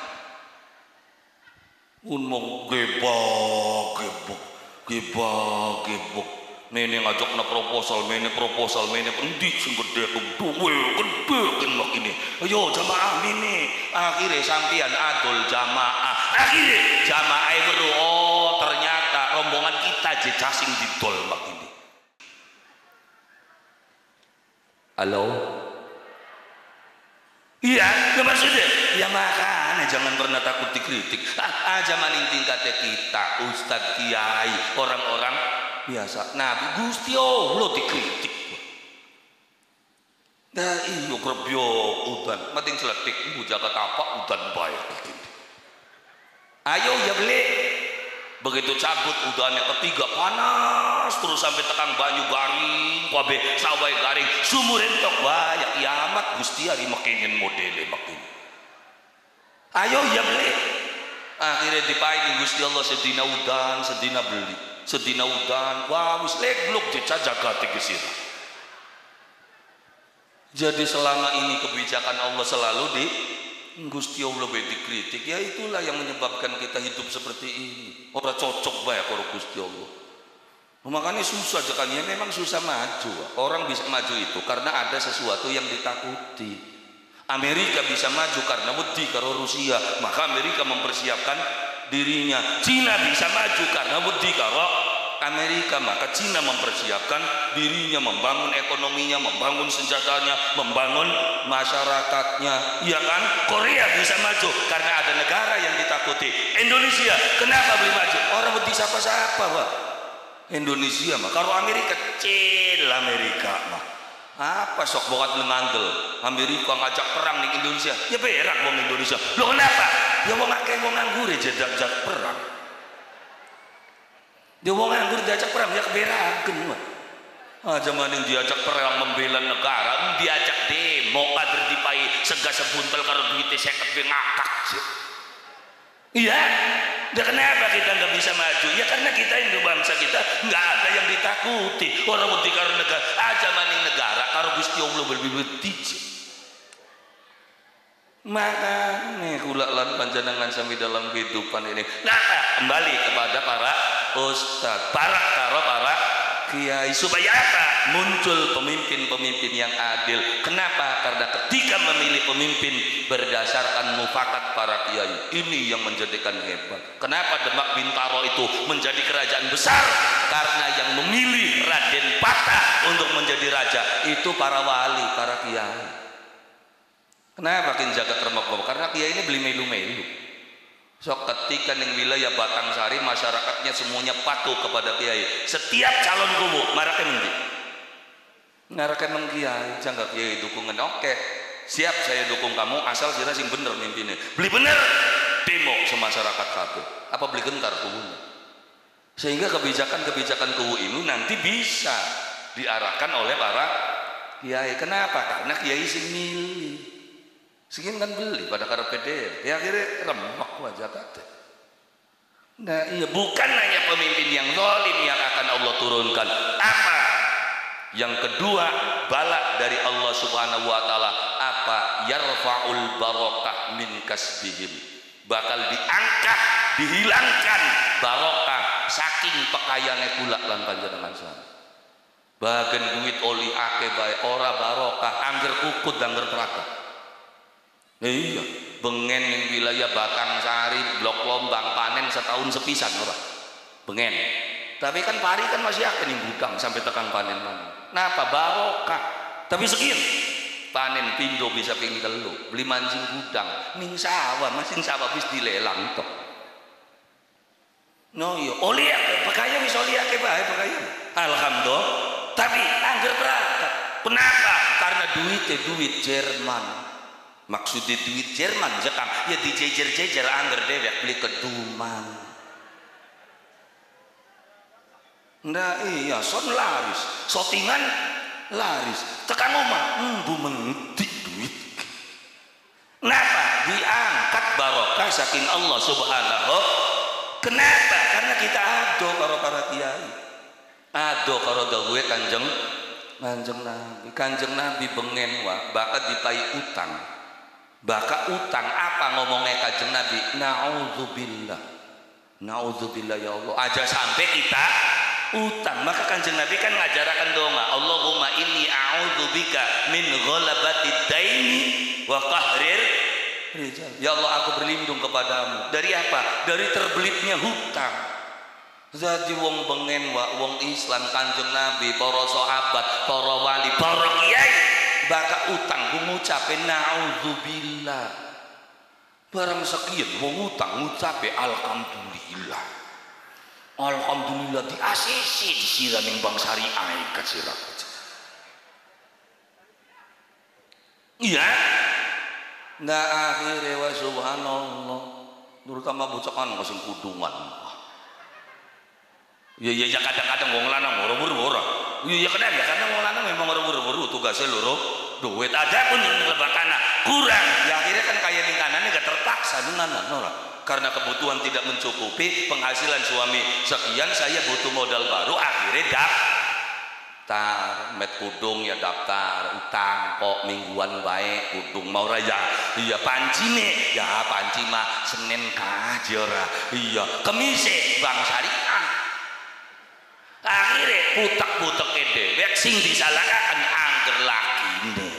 ngomong gebok. Mene ngajak na proposal, mene endi sing gede kan mak ini. Ayo jamaah mene. Akhirnya sampean adol jamaah. Akhirnya jamaah weru ternyata rombongan kita je casing didol mak ini. Halo. Iya, maksudnya ya makanya jangan pernah takut dikritik. Aja maning tingkatnya kita, ustadz, kiai, orang-orang biasa. Nabi Gusti Allah dikritik. Nah iyo kerbyo udan, mating celetik, ibu jaga tapak udan baik. Ayo ya beli, Begitu cabut udannya ketiga panas terus sampai tekan banyu garing, wabe sawai garing, sumur entok banyak kiamat Gusti hari makinin modele makin. Ayo ya beli. Akhirnya dipaini Gusti Allah sedina udan, sedina beli, sedina udan, wah wis legluk jeca jagat gesir. Jadi selama ini kebijakan Allah selalu di Gusti Allah dikritik, ya itulah yang menyebabkan kita hidup seperti ini. Orang cocok banyak orang Gusti Allah. Makanya susah kan ya, memang susah maju. Orang bisa maju itu karena ada sesuatu yang ditakuti. Amerika bisa maju karena wedi karo Rusia, maka Amerika mempersiapkan dirinya. Cina bisa maju karena wedi karo Amerika, maka Cina mempersiapkan dirinya, membangun ekonominya, membangun senjatanya, membangun masyarakatnya, iya kan? Korea bisa maju karena ada negara yang ditakuti. Indonesia kenapa boleh maju? Orang wedi siapa-siapa, Pak. Indonesia mah kalau Amerika kecil, Amerika mah apa sok bokat ngandel Amerika ngajak perang di Indonesia, ya berak wong Indonesia. Loh kenapa? Ya wong akeh wong nganggur jajak perang. Dia wong nganggur diajak perang ya keberaken mah. Zaman yang diajak perang membela negara, diajak demo kader dipai sega sebuntel karo duitnya 50 ngakak sih. Iya, dan kenapa kita nggak bisa maju? Ya karena kita Indo bangsa kita nggak ada yang ditakuti. Orang wedi karo negara, aja maning negara karo Gusti Allah berbeda. Maka nih kula lan panjenengan sami dalam kehidupan ini. Nah, kembali kepada para ustaz, para kiai, supaya apa? Muncul pemimpin-pemimpin yang adil. Kenapa? Karena ketika memilih pemimpin berdasarkan mufakat para kiai, ini yang menjadikan hebat. Kenapa Demak Bintaro itu menjadi kerajaan besar? Karena yang memilih Raden Patah untuk menjadi raja itu para wali, para kiai. Kenapa kin jagat remuk? Karena kiai ini beli melu-melu. So ketika ning wilayah Batangsari masyarakatnya semuanya patuh kepada kiai. Setiap calon kubu marake mendi. Ngarake meng kiai, jangga kiai dukungan. Oke, siap saya dukung kamu asal sira sing bener mimpinnya. Beli bener demo semasyarakat kabeh. Apa beli gentar kubunya? Sehingga kebijakan-kebijakan kubu ini nanti bisa diarahkan oleh para kiai. Kenapa? Karena kiai sing milih. Segini kan beli pada karo PDR, ya akhirnya remek wajah kata. Nah iya, bukan hanya pemimpin yang zalim yang akan Allah turunkan. Apa? Yang kedua, bala dari Allah Subhanahu wa taala, apa? Yarfa'ul barokah min kasbihim. Bakal diangkat, dihilangkan barokah saking pekayane kula lan panjenengan sana. Bagian duit oli ake bae ora barokah, angger kukut angger peraka. Iya, bengen yang wilayah Batangsari, Blok Lombang panen setahun sepisan ora. Bengen. Tapi kan pari kan masih akan yang gudang sampai tekan panen mana. Napa barokah? Tapi segini panen pindo bisa ping telu, beli mancing gudang, ning sawah, masing sawah bis dilelang tok. No yo, oli pakaya wis oli akeh bae pakaya. Alhamdulillah. Tapi angger berangkat. Kenapa? Karena duit Jerman. Maksudnya duit Jerman jakang ya dijejer-jejer angger dewek beli keduman. Nah iya son laris, sotingan laris. Tekan omah embu mentik duit. Kenapa? Diangkat barokah saking Allah Subhanahu. Kenapa? Karena kita ado karo para kiai. Ado karo dawuhe Kanjeng Nabi. Kanjeng Nabi bengen wa bakal dipai utang. Baka utang apa ngomongnya Kanjeng Nabi? Na'udzubillah ya Allah. Aja sampai kita utang. Maka Kanjeng Nabi kan ngajarakan doa, Allahumma inni a'udzubika min ghalabatid daini wa qahrir rijal. Ya Allah, aku berlindung kepadamu dari apa? Dari terbelitnya hutang. Jadi wong bengen wa wong Islam Kanjeng Nabi, para sahabat, para wali, para kiai baka utang ngucape naudzubillah. Barang sekian wong utang ngucape alhamdulillah. Alhamdulillah diasisi disiraning bang syariah kecira. Iya. Nah akhirnya wa subhanallah terutama bocakan sing kudungan. Ya kadang-kadang wong lanang buru-buru ora. Ya kadang wong lanang memang buru-buru tugasnya loro duit ada pun yang lebakana kurang. Ya akhirnya kan kaya lingkanannya gak terpaksa dengan ora. Karena kebutuhan tidak mencukupi, penghasilan suami sekian, saya butuh modal baru, akhirnya daftar met kudung ya daftar utang kok mingguan baik kudung mau raya iya panci nih ya panci mah Senin kajora iya kemise bang syariah akhirnya putek-putek dewek sing disalahkan angger laki nih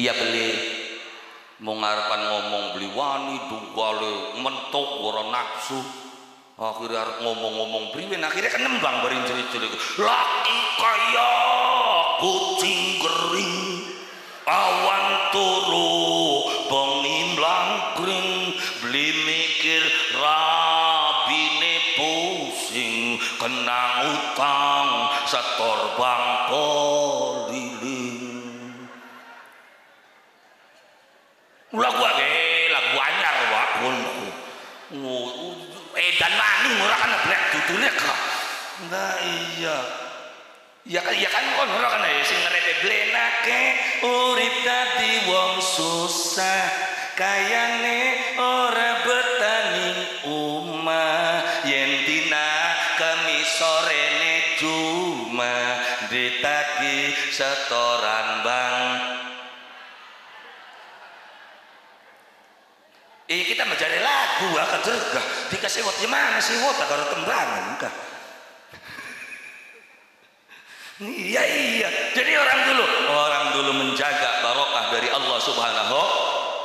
iya beli mau ngarepan ngomong beli wani dugale mentok ora nafsu akhirnya harus ngomong-ngomong priwen akhirnya kan nembang baring cerit-cerit laki kaya kucing kering awan turu bengi mlangkring beli mikir rabine pusing kena utang setor bangko liling lagu anyar wak edan maning ora kan blek dudune kok nah iya ya kan kon ora kan sing ngerete blenake urip dadi wong susah kayane ora betaning umah yen dina kemis sorene juma ditagi setoran bang. Kita mencari lagu akan jergah dikasih wat gimana sih wat kalau tembangan kah iya jadi orang dulu menjaga barokah dari Allah Subhanahu.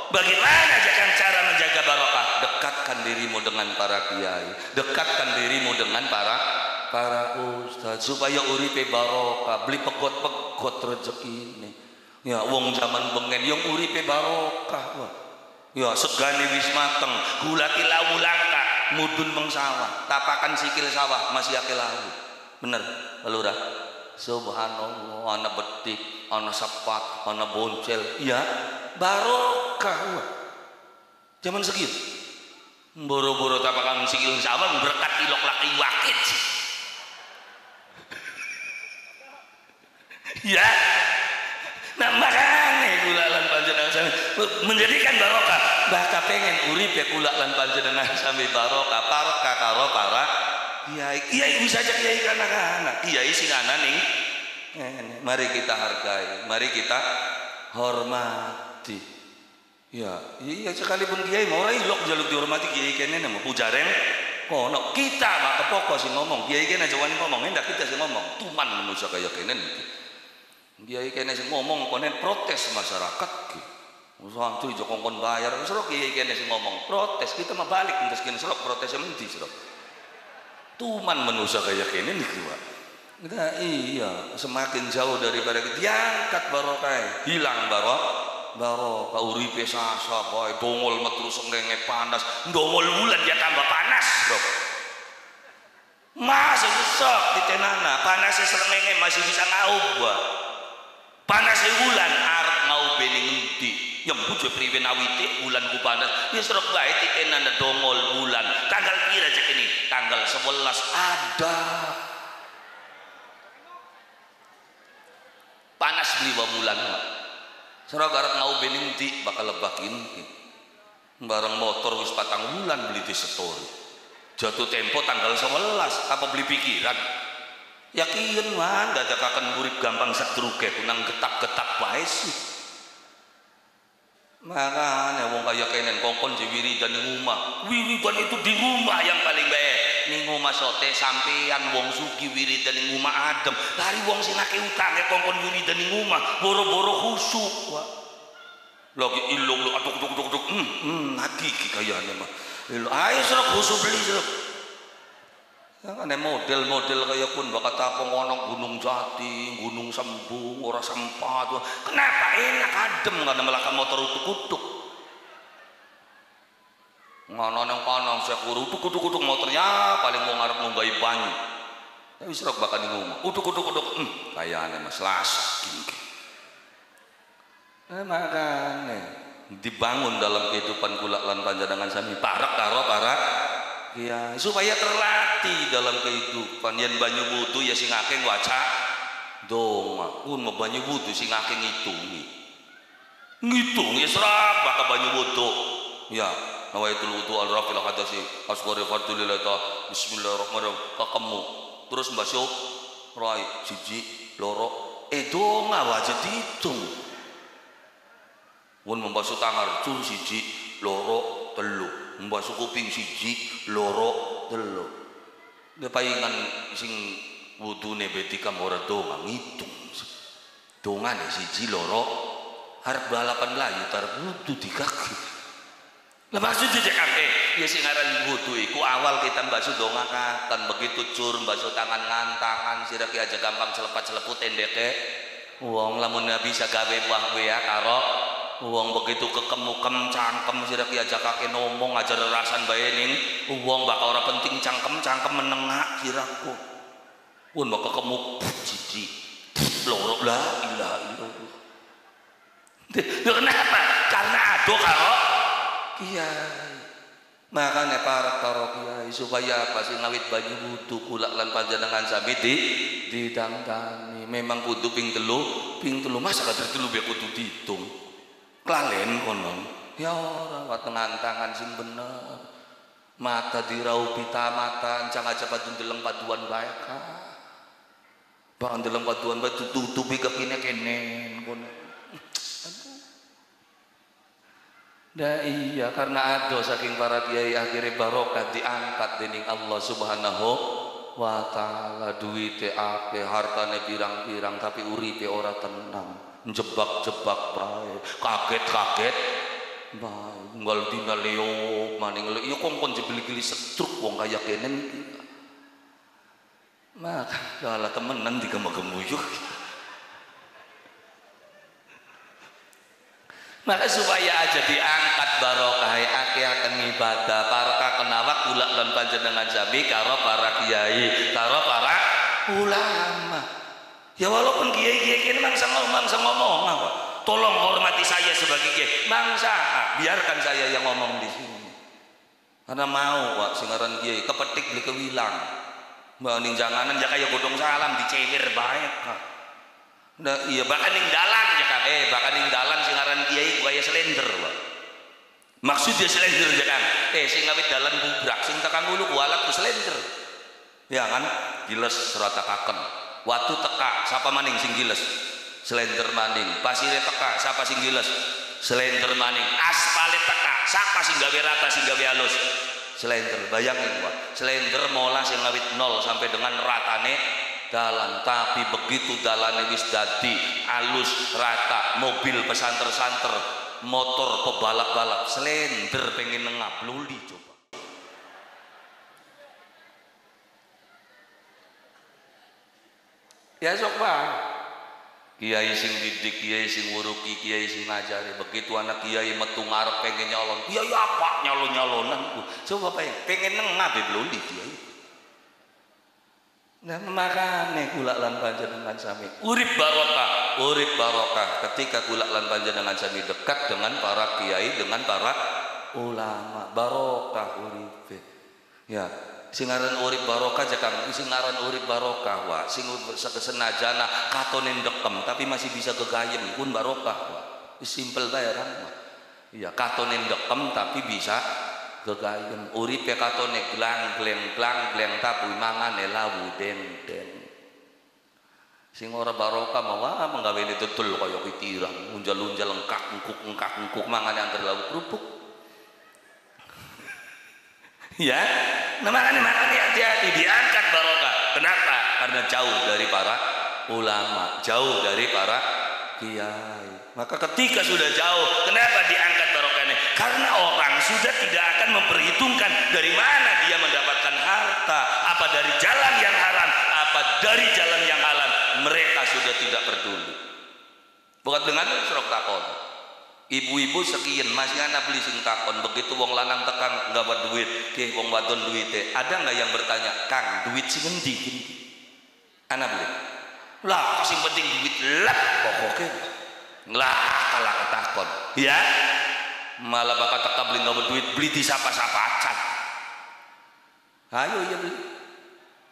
Bagaimana cara menjaga barokah? Dekatkan dirimu dengan para kiai, dekatkan dirimu dengan para ustaz supaya uripe barokah. Beli pegot-pegot rezeki ini ya wong zaman bengen yang uripe barokah wah. Ya segani wis mateng gula tilawu langka mudun mengsawah tapakan sikil sawah masih ake lawu bener lurah subhanallah ana betik ana sepat ana boncel ya barokah wah. Zaman segitu boro-boro tapakan sikil sawah berkat ilok laki wakit ya nah makanya kula lan panjenengan sami menjadikan barokah bahkan pengen urip ya kula lan panjenengan sami barokah karo para kiai bisa aja kiai anak-anak kiai sing ana ning mari kita hargai mari kita hormati ya iya sekalipun kiai mau ora ilok jaluk dihormati kiai kene nama pujareng kono kita mak kepoko sing ngomong kiai kene aja wani ngomong ndak kita sing ngomong tuman manusia kaya kene kiai kene sing ngomong konen protes masyarakat ki. Santri jo kongkon bayar serok kiai kene sing ngomong protes kita mah balik terus kene serok protes endi serok. Tuman manusia kaya kene niki Pak. Nah, iya semakin jauh daripada kita diangkat barokah hilang barokah uripe sasa bae dongol metu sengenge panas dongol bulan dia tambah panas bro. Masih besok di tenana panasnya sengenge masih bisa ngaup panas bulan arep mau bening endi yang bujo priwen awite bulan ku panas ya serok bae tikenan dongol bulan tanggal pira cek ini tanggal 11 ada panas beli bulan serok arep mau bening endi bakal lebakin barang motor wis patang bulan beli di setor jatuh tempo tanggal 11 apa beli pikiran yakin man dadakaken urip gampang satruke kunang getak-getak bae sih makanya wong kaya kenen kongkon wiridan ning omah wiridan itu di rumah yang paling baik ning omah sote sampean wong sugih wiridan ning omah adem lari wong sing akeh utange kongkon wiridan ning omah boro-boro khusuk lagi ilung aduk lagi kayane mah ayo serok khusuk beli serok ada model-model kayak pun bakat apa ngonong Gunung Jati, Gunung Sembung, ora sempat. Kenapa enak adem karena melakukan motor utuk-utuk. Ngono nang kono saya utuk-utuk motornya paling mau ngarep ngombai banyu. Ya wis rok bakal ning omah. Utuk-utuk kayane Mas Las iki. Makane dibangun dalam kehidupan kula lan panjenengan sami parek karo para ya supaya terlatih dalam kehidupan. Yen banyu wudu ya sing akeh waca donga. Pun banyu wudu sing akeh ngitung ya serap bakal banyu wudu ya nawaitul wudu al rafil hadasi asghari fardulillah bismillahirrahmanirrahim kakemu terus mbasyo rai siji loro donga wajib dihitung. Pun membasuh tangan tur siji loro telu membasuh kuping siji loro telu palingan sing wudune betika ora donga ngitung dongane siji loro harap balapan layu tar wudu di kaki lah maksud dijekak ya sing aran wudu iku awal kita mbasuh donga kan begitu cur mbasuh tangan ngantangan sira ki aja gampang celepet-celeput endeke wong lamun bisa gawe buah ya karo wong begitu kekemukem cangkem sira ki aja kake ngomong aja rasan bae ning wong bakal ora penting cangkem menengah siraku pun bakal kemuk siji loro la ilaha illallah. Kenapa? Karena ado karo kiai. Makanya para karo kiai supaya apa sih ngawit banyu wudu kula lan panjenengan sami didangdani. Memang kudu ping telu masa kadar telu biar kudu dihitung. Klalen konon. Ya ora watengan tangan sing bener. Mata dirau pita mata ancang aja padun deleng paduan bae ka. Bang deleng paduan bae tutupi kekine kenen kono. Dah iya karena ado saking para kiai akhirnya barokah diangkat dening Allah Subhanahu wa taala duwite akeh hartane pirang-pirang tapi uripe ora tenang jebak-jebak bae kaget-kaget bae nggal dina leo maning ya kongkon jebeli-geli setruk wong kaya kenen maka kala temenan digem-gemuyuk. Maka supaya aja diangkat barokah akeh akan ibadah barokah kenawak kula lan panjenengan sami karo para kiai karo para ulama ya walaupun kiai-kiai kene mangsa ngomong apa tolong hormati saya sebagai kiai mangsa biarkan saya yang ngomong di sini karena mau wak singaran kiai kepetik beli kewilang mbak ning janganan ya kaya godong salam dicewir baik nah iya bahkan ning dalan ya kan bahkan ning dalan sing aran kiai kaya slender Pak. Maksudnya slender ya kan sing ngawit dalan bubrak sing tekan ngulu kualat ku slender ya kan giles ratakaken watu teka sapa maning sing giles slender maning pasire teka sapa sing giles slender maning aspale teka sapa sing gawe rata sing gawe halus slender bayangin Pak slender mola sing ngawit 0 sampai dengan ratane dalan tapi begitu dalane wis dadi alus rata mobil pesanter-santer motor pebalap-balap slender pengen ngabluli coba ya sok Pak kiai sing didik kiai sing nguruki kiai sing ngajari begitu anak kiai metu ngarep pengen nyalon kiai apa nyalon-nyalonan coba pengen ngabluli kiai. Nah makanya kula lan panjenengan sami urip barokah ketika kula lan panjenengan sami dekat dengan para kiai dengan para ulama barokah uripe ya sing aran urip barokah jakang sing aran urip barokah wa sing senajana katone ndekem tapi masih bisa gegayem pun barokah wa simpel bae orang ya katone ndekem tapi bisa gegayem uripe katone glang-gleng tapi mangane lawu den-den sing ora barokah mawa menggawene tetul kaya pitirang unjal-unjal engkak-engkuk mangane antar lawu kerupuk ya nah makanya hati-hati diangkat barokah kenapa karena jauh dari para ulama jauh dari para kiai maka ketika sudah jauh kenapa diangkat barokahnya karena orang sudah tidak akan memperhitungkan dari mana dia mendapatkan harta apa dari jalan yang haram apa dari jalan yang halal mereka sudah tidak peduli bukan dengan serok takon ibu-ibu sekian masih anak beli sing takon begitu wong lanang tekan nggak buat duit ke wong wadon duitnya ada nggak yang bertanya Kang duit sing endi anak beli lah sing penting duit lep pokoknya lah kalah ketakon ya malah bakal teka beli nggak duit beli di sapa-sapa acan Ayo ya beli.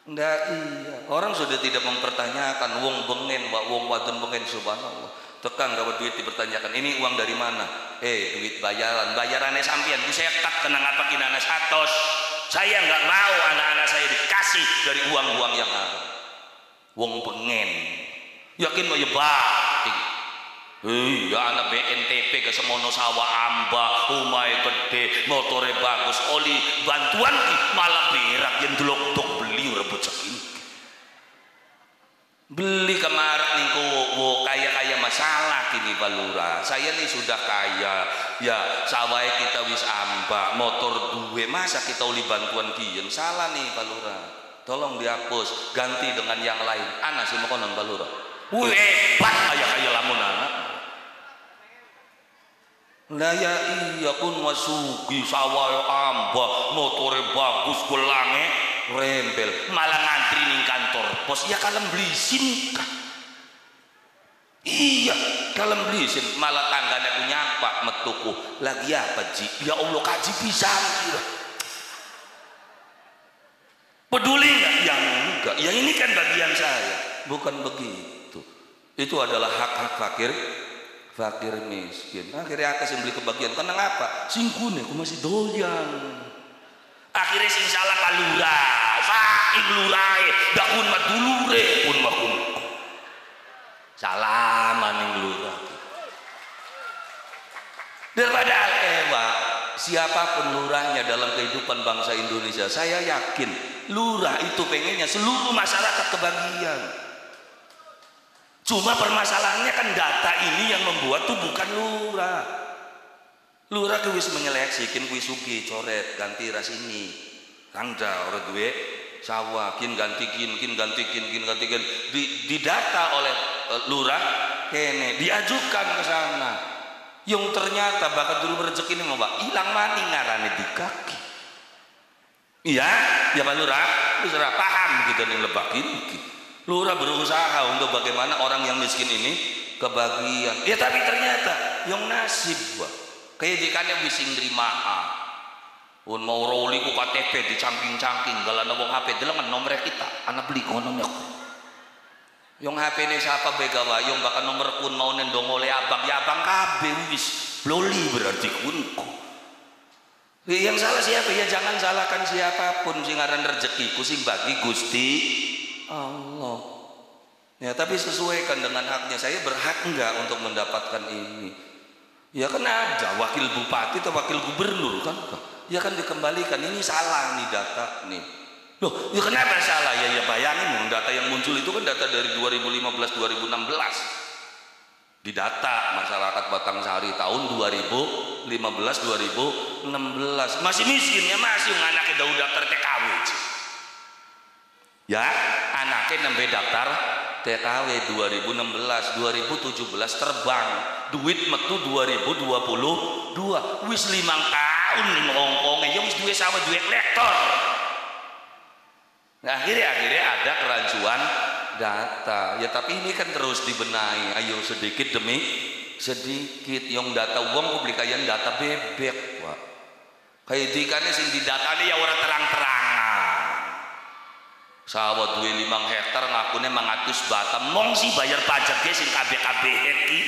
Ndak iya. Orang sudah tidak mempertanyakan wong bengen, wong wadon bengen, subhanallah. Tekan dapat duit dipertanyakan, ini uang dari mana? Duit bayarannya sampean. Saya tak kenang apa kinana 100. Saya nggak mau anak-anak saya dikasih dari uang-uang yang haram. Wong bengen. Yakin mau ya batik. Iya anak BNTP ke semono sawah amba, umai gede, motore bagus, oli bantuan malah berak yang delok-dok beli rebut segini. Beli kemarin nih kaya masalah kini Pak Lurah. Saya nih sudah kaya, ya sawah kita wis amba, motor duwe, masa kita oli bantuan kian? Salah nih Pak Lurah. Tolong dihapus, ganti dengan yang lain. Anak sih mau konon Pak Lurah. Hebat kaya lamun anak. Lah ya iya pun masuki sawah amba, motore bagus, gelange rembel, malah ngantri ning kantor pos. Ya kalem blisin kan. Iya, kalem blisin, malah tanggane punya pak metuku. Lagi apa Ji? Ya Allah kaji pisan kira. Peduli nggak? Yang enggak. Yang ini kan bagian saya, bukan begitu. Itu adalah hak-hak fakir miskin. Akhirnya atas yang beli kebagian. Karena apa? Singkune aku masih doyan. Akhirnya sing salah Pak Lurah, saking lurahe, dak pun mah dulure pun mah kun. Salah maning lurah. Daripada Pak, siapapun lurahnya dalam kehidupan bangsa Indonesia, saya yakin lurah itu pengennya seluruh masyarakat kebagian. Cuma permasalahannya kan data ini yang membuat tuh bukan lurah. Lurah kuwi wis menyeleksikin kuwi sugih coret ganti ras ini. Kangda ora duwe sawah kin ganti kin ganti kin di data oleh lurah kene diajukan ke sana. Yang ternyata bakat dulu rezeki ini Pak hilang maning ngarane di kaki. Iya, ya Pak Lurah, wis ora paham gitu ning lebakin iki. Lurah berusaha untuk bagaimana orang yang miskin ini kebagian. Ya tapi ternyata yang nasib Pak. Kayak dikane wis nrima. Pun mau roli ku KTP dicangking-cangking galana wong HP delengan nomor kita. Ana beli kono nyok. Yang HP ini siapa bega wae yang bakal nomor kun mau nendong oleh abang ya abang kabeh wis loli berarti kunku. Yang salah siapa? Ya jangan salahkan siapapun sing aran rezekiku sing bagi Gusti Allah. Ya tapi sesuaikan dengan haknya. Saya berhak enggak untuk mendapatkan ini? Ya kan ada wakil bupati atau wakil gubernur kan? Ya kan dikembalikan. Ini salah nih data nih. Loh, ya kenapa salah? Ya bayangin data yang muncul itu kan data dari 2015-2016. Di data masyarakat Batangsari tahun 2015-2016 masih miskinnya masih anaknya udah daftar TKW. Ya, anaknya nembe daftar TKW 2016, 2017 terbang, duit metu 2022, wis 5 tahun nih ngongkongnya, ya wis duwe sama duwe lektor. Nah, akhirnya ada kerancuan data. Ya tapi ini kan terus dibenahi. Ayo sedikit demi sedikit. Yang data uang publikayan data bebek, Pak. Kayak dikane sing didatane ya ora terang-terangan. Sawah duwe 5 hektar ngakune 100 bata mong sih bayar pajak ge sing kabeh-kabeh iki.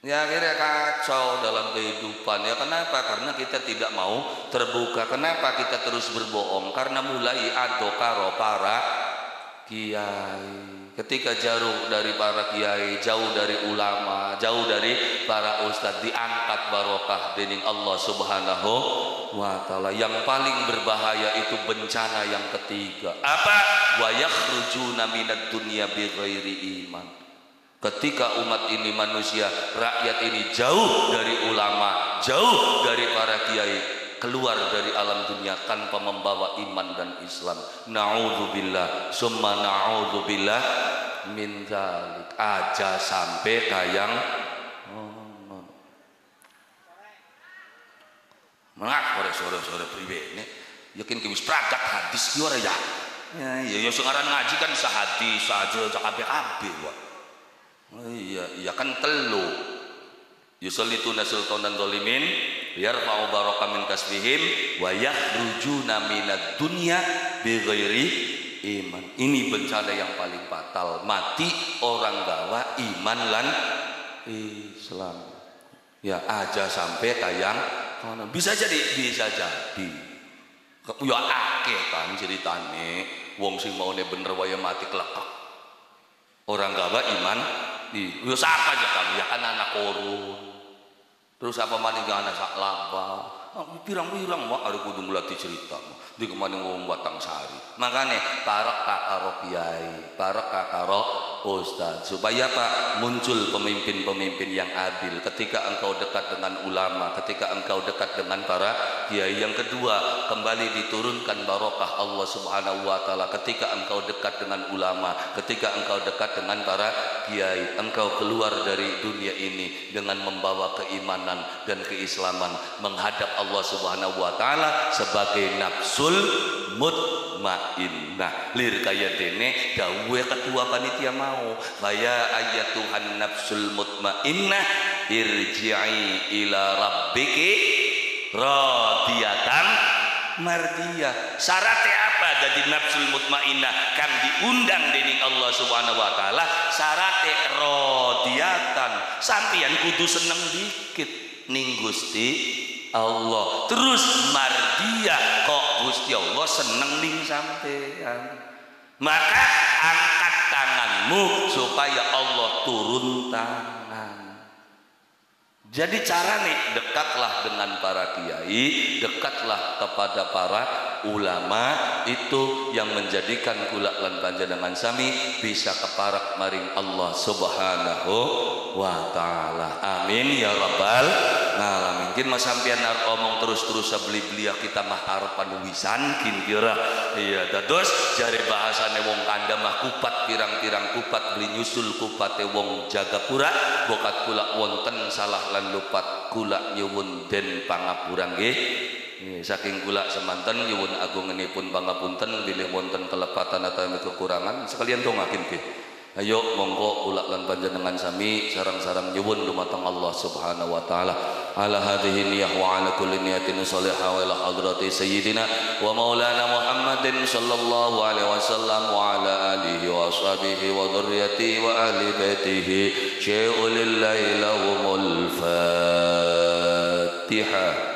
Ya akhirnya kacau dalam kehidupan. Ya kenapa? Karena kita tidak mau terbuka. Kenapa kita terus berbohong? Karena mulai adokaro para kiai. Ketika jauh dari para kiai, jauh dari ulama, jauh dari para ustadz, diangkat barokah dening Allah Subhanahu wa ta'ala. Yang paling berbahaya itu bencana yang ketiga. Apa? Wa yakhrujuna minad dunya bighairi iman. Ketika umat ini manusia, rakyat ini jauh dari ulama, jauh dari para kiai, keluar dari alam dunia tanpa membawa iman dan Islam. Na'udzubillah, summa na'udzubillah min dzalik. Aja sampai kayang Mengak sore-sore pribene yakin ki wis pragat hadis ki ora ya. Ya sing aran ngaji kan sahadis saja kabeh-kabeh wae. Oh iya kan telu yusallituna sultanan zalimin yarfa'u baraka min kasbihim wa yakhrujuna minad dunya bighairi iman. Ini bencana yang paling fatal, mati orang gawa iman lan Islam. Ya aja sampai tayang bisa jadi ya akeh kan ceritane wong sing maune bener waya mati kelekek orang gawa iman ya siapa aja kan ya kan anak korun terus apa maning anak sak laba pirang-pirang mah ada kudu ngelatih cerita di kemana ngomong Batang Sari makanya parak kakaro kiai parak kakaro ustaz supaya Pak muncul pemimpin-pemimpin yang adil ketika engkau dekat dengan ulama ketika engkau dekat dengan para kiai. Yang kedua kembali diturunkan barokah Allah subhanahu wa ta'ala ketika engkau dekat dengan ulama ketika engkau dekat dengan para kiai engkau keluar dari dunia ini dengan membawa keimanan dan keislaman menghadap Allah subhanahu wa ta'ala sebagai nafsul mutmainnah. Lir kaya dene dawe ketua panitia mau ya ayatuhan nafsul mutmainnah irji'i ila rabbiki radiyatan mardiyah. Syaratnya apa jadi nafsul mutmainnah kang diundang dening Allah subhanahu wa ta'ala? Syaratnya radiyatan sampeyan kudu seneng dikit ning Gusti Allah terus mardiyah kok Gusti Allah seneng ning sampean maka angkat tanganmu supaya Allah turun tangan. Jadi cara nih dekatlah dengan para kiai dekatlah kepada para ulama itu yang menjadikan kula lan panjenengan sami bisa keparak maring Allah subhanahu wa ta'ala. Amin ya rabbal alamin. Kin mas sampeyan arep omong terus-terus beli-beli kita mah harapan wisan kin kira iya dados jare bahasane wong kanda mah kupat pirang-pirang kupat beli nyusul kupate wong Jagapura bokat kula wonten salah lan lupat kula nyuwun den pangapura nggih. Saking kula semanten nyuwun agungenipun pangapunten bilih wonten kelepatan atau kekurangan sekalian dongaken nggih. Ayo monggo kula lan panjenengan sami sareng-sareng nyuwun dumateng Allah subhanahu wa ta'ala ala hadhihi niyah wa ala kulli niyatin salihah wa ila hadrati sayyidina wa maulana Muhammadin sallallahu alaihi wasallam wa ala alihi wa ashabihi wa dhurriyyatihi wa ahli baitihi syai'ul lillahi lahumul Fatihah.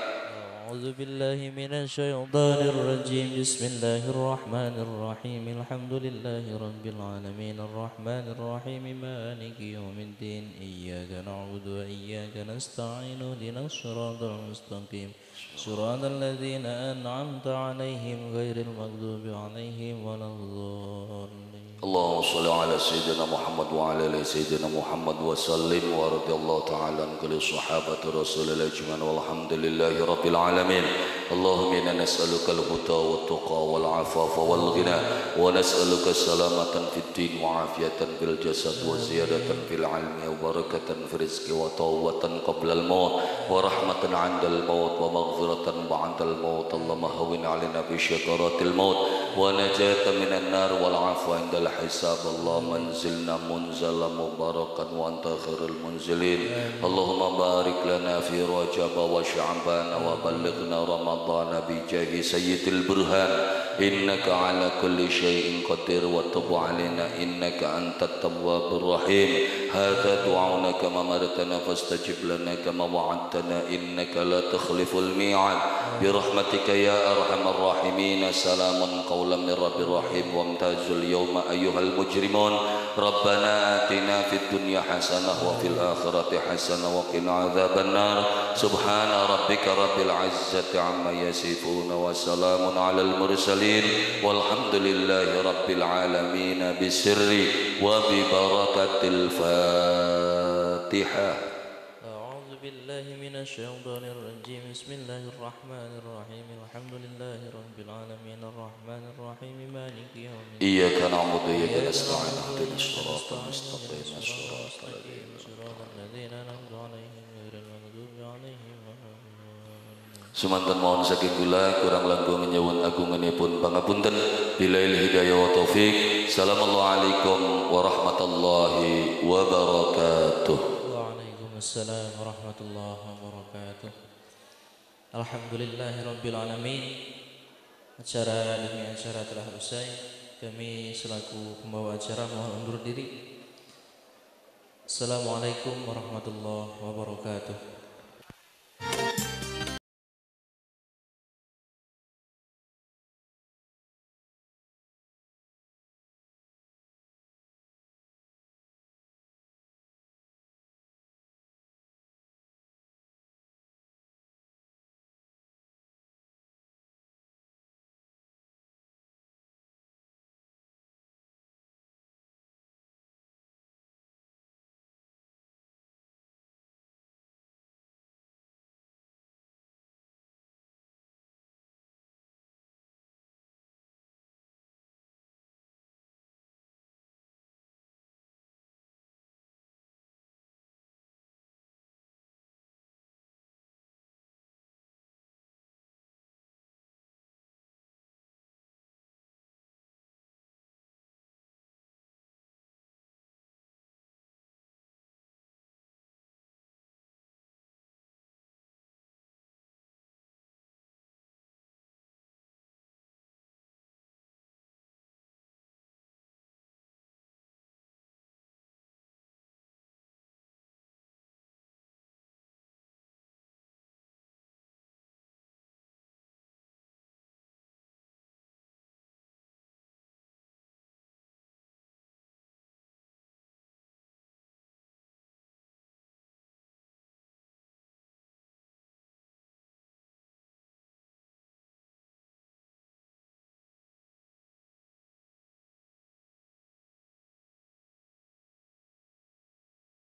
أعوذ بالله من الشيطان الرجيم بسم الله الرحمن الرحيم الحمد لله رب العالمين الرحمن الرحيم مالك يوم الدين إياك نعبد وإياك نستعين اهدنا الصراط المستقيم صراط الذين أنعمت عليهم غير المغضوب عليهم ولا الضالين. اللهم صل على سيدنا محمد وعلى ال سيدنا محمد وسلم ورضي الله تعالى عن كل صحابة رسول الله أجمعين والحمد لله رب العالمين. اللهم إنا نسألك الهدى والتقى والعفاف والغنى ونسألك السلامة في الدين وعافية في الجسد وزيادة في العلم وبركة في الرزق وتوبة قبل الموت ورحمة عند الموت ومغفرة بعد الموت. اللهم هون علينا بشكرات الموت ونجاة من النار والعفو عند الحساب. اللهم انزلنا منزلا مباركا وانت خير المنزلين. اللهم بارك لنا في رجب وشعبان وبلغنا رمضان بجاه سيد البرهان إنك على كل شيء قدير وتب علينا إنك أنت التواب الرحيم. هذا دعاؤنا كما أمرتنا فاستجب لنا كما وعدتنا إنك لا تخلف الميعاد برحمتك يا أرحم الراحمين. سلام قولا من رب رحيم وامتازوا اليوم أيها المجرمون. ربنا آتنا في الدنيا حسنة وفي الآخرة حسنة وقنا عذاب النار. سبحان ربك رب العزة عما يصفون وسلام على المرسلين والحمد لله رب العالمين بسر وببركة الفاتحة. أعوذ بالله من الشيطان الرجيم بسم الله الرحمن الرحيم الحمد لله رب العالمين الرحمن الرحيم مالك يوم الدين إياك نعبد وإياك نستعين اهدنا الصراط المستقيم صراط الذين أنعمت عليهم غير المغضوب عليهم ولا الضالين. Semanten mohon saking kula kurang langkung nyuwun agunganipun pangapunten. Billail hidayah wa taufik. Assalamualaikum warahmatullahi wabarakatuh. Waalaikumsalam warahmatullahi wabarakatuh. Alhamdulillahirabbil alamin. Acara demi acara telah usai. Kami selaku pembawa acara mohon undur diri. Assalamualaikum warahmatullahi wabarakatuh.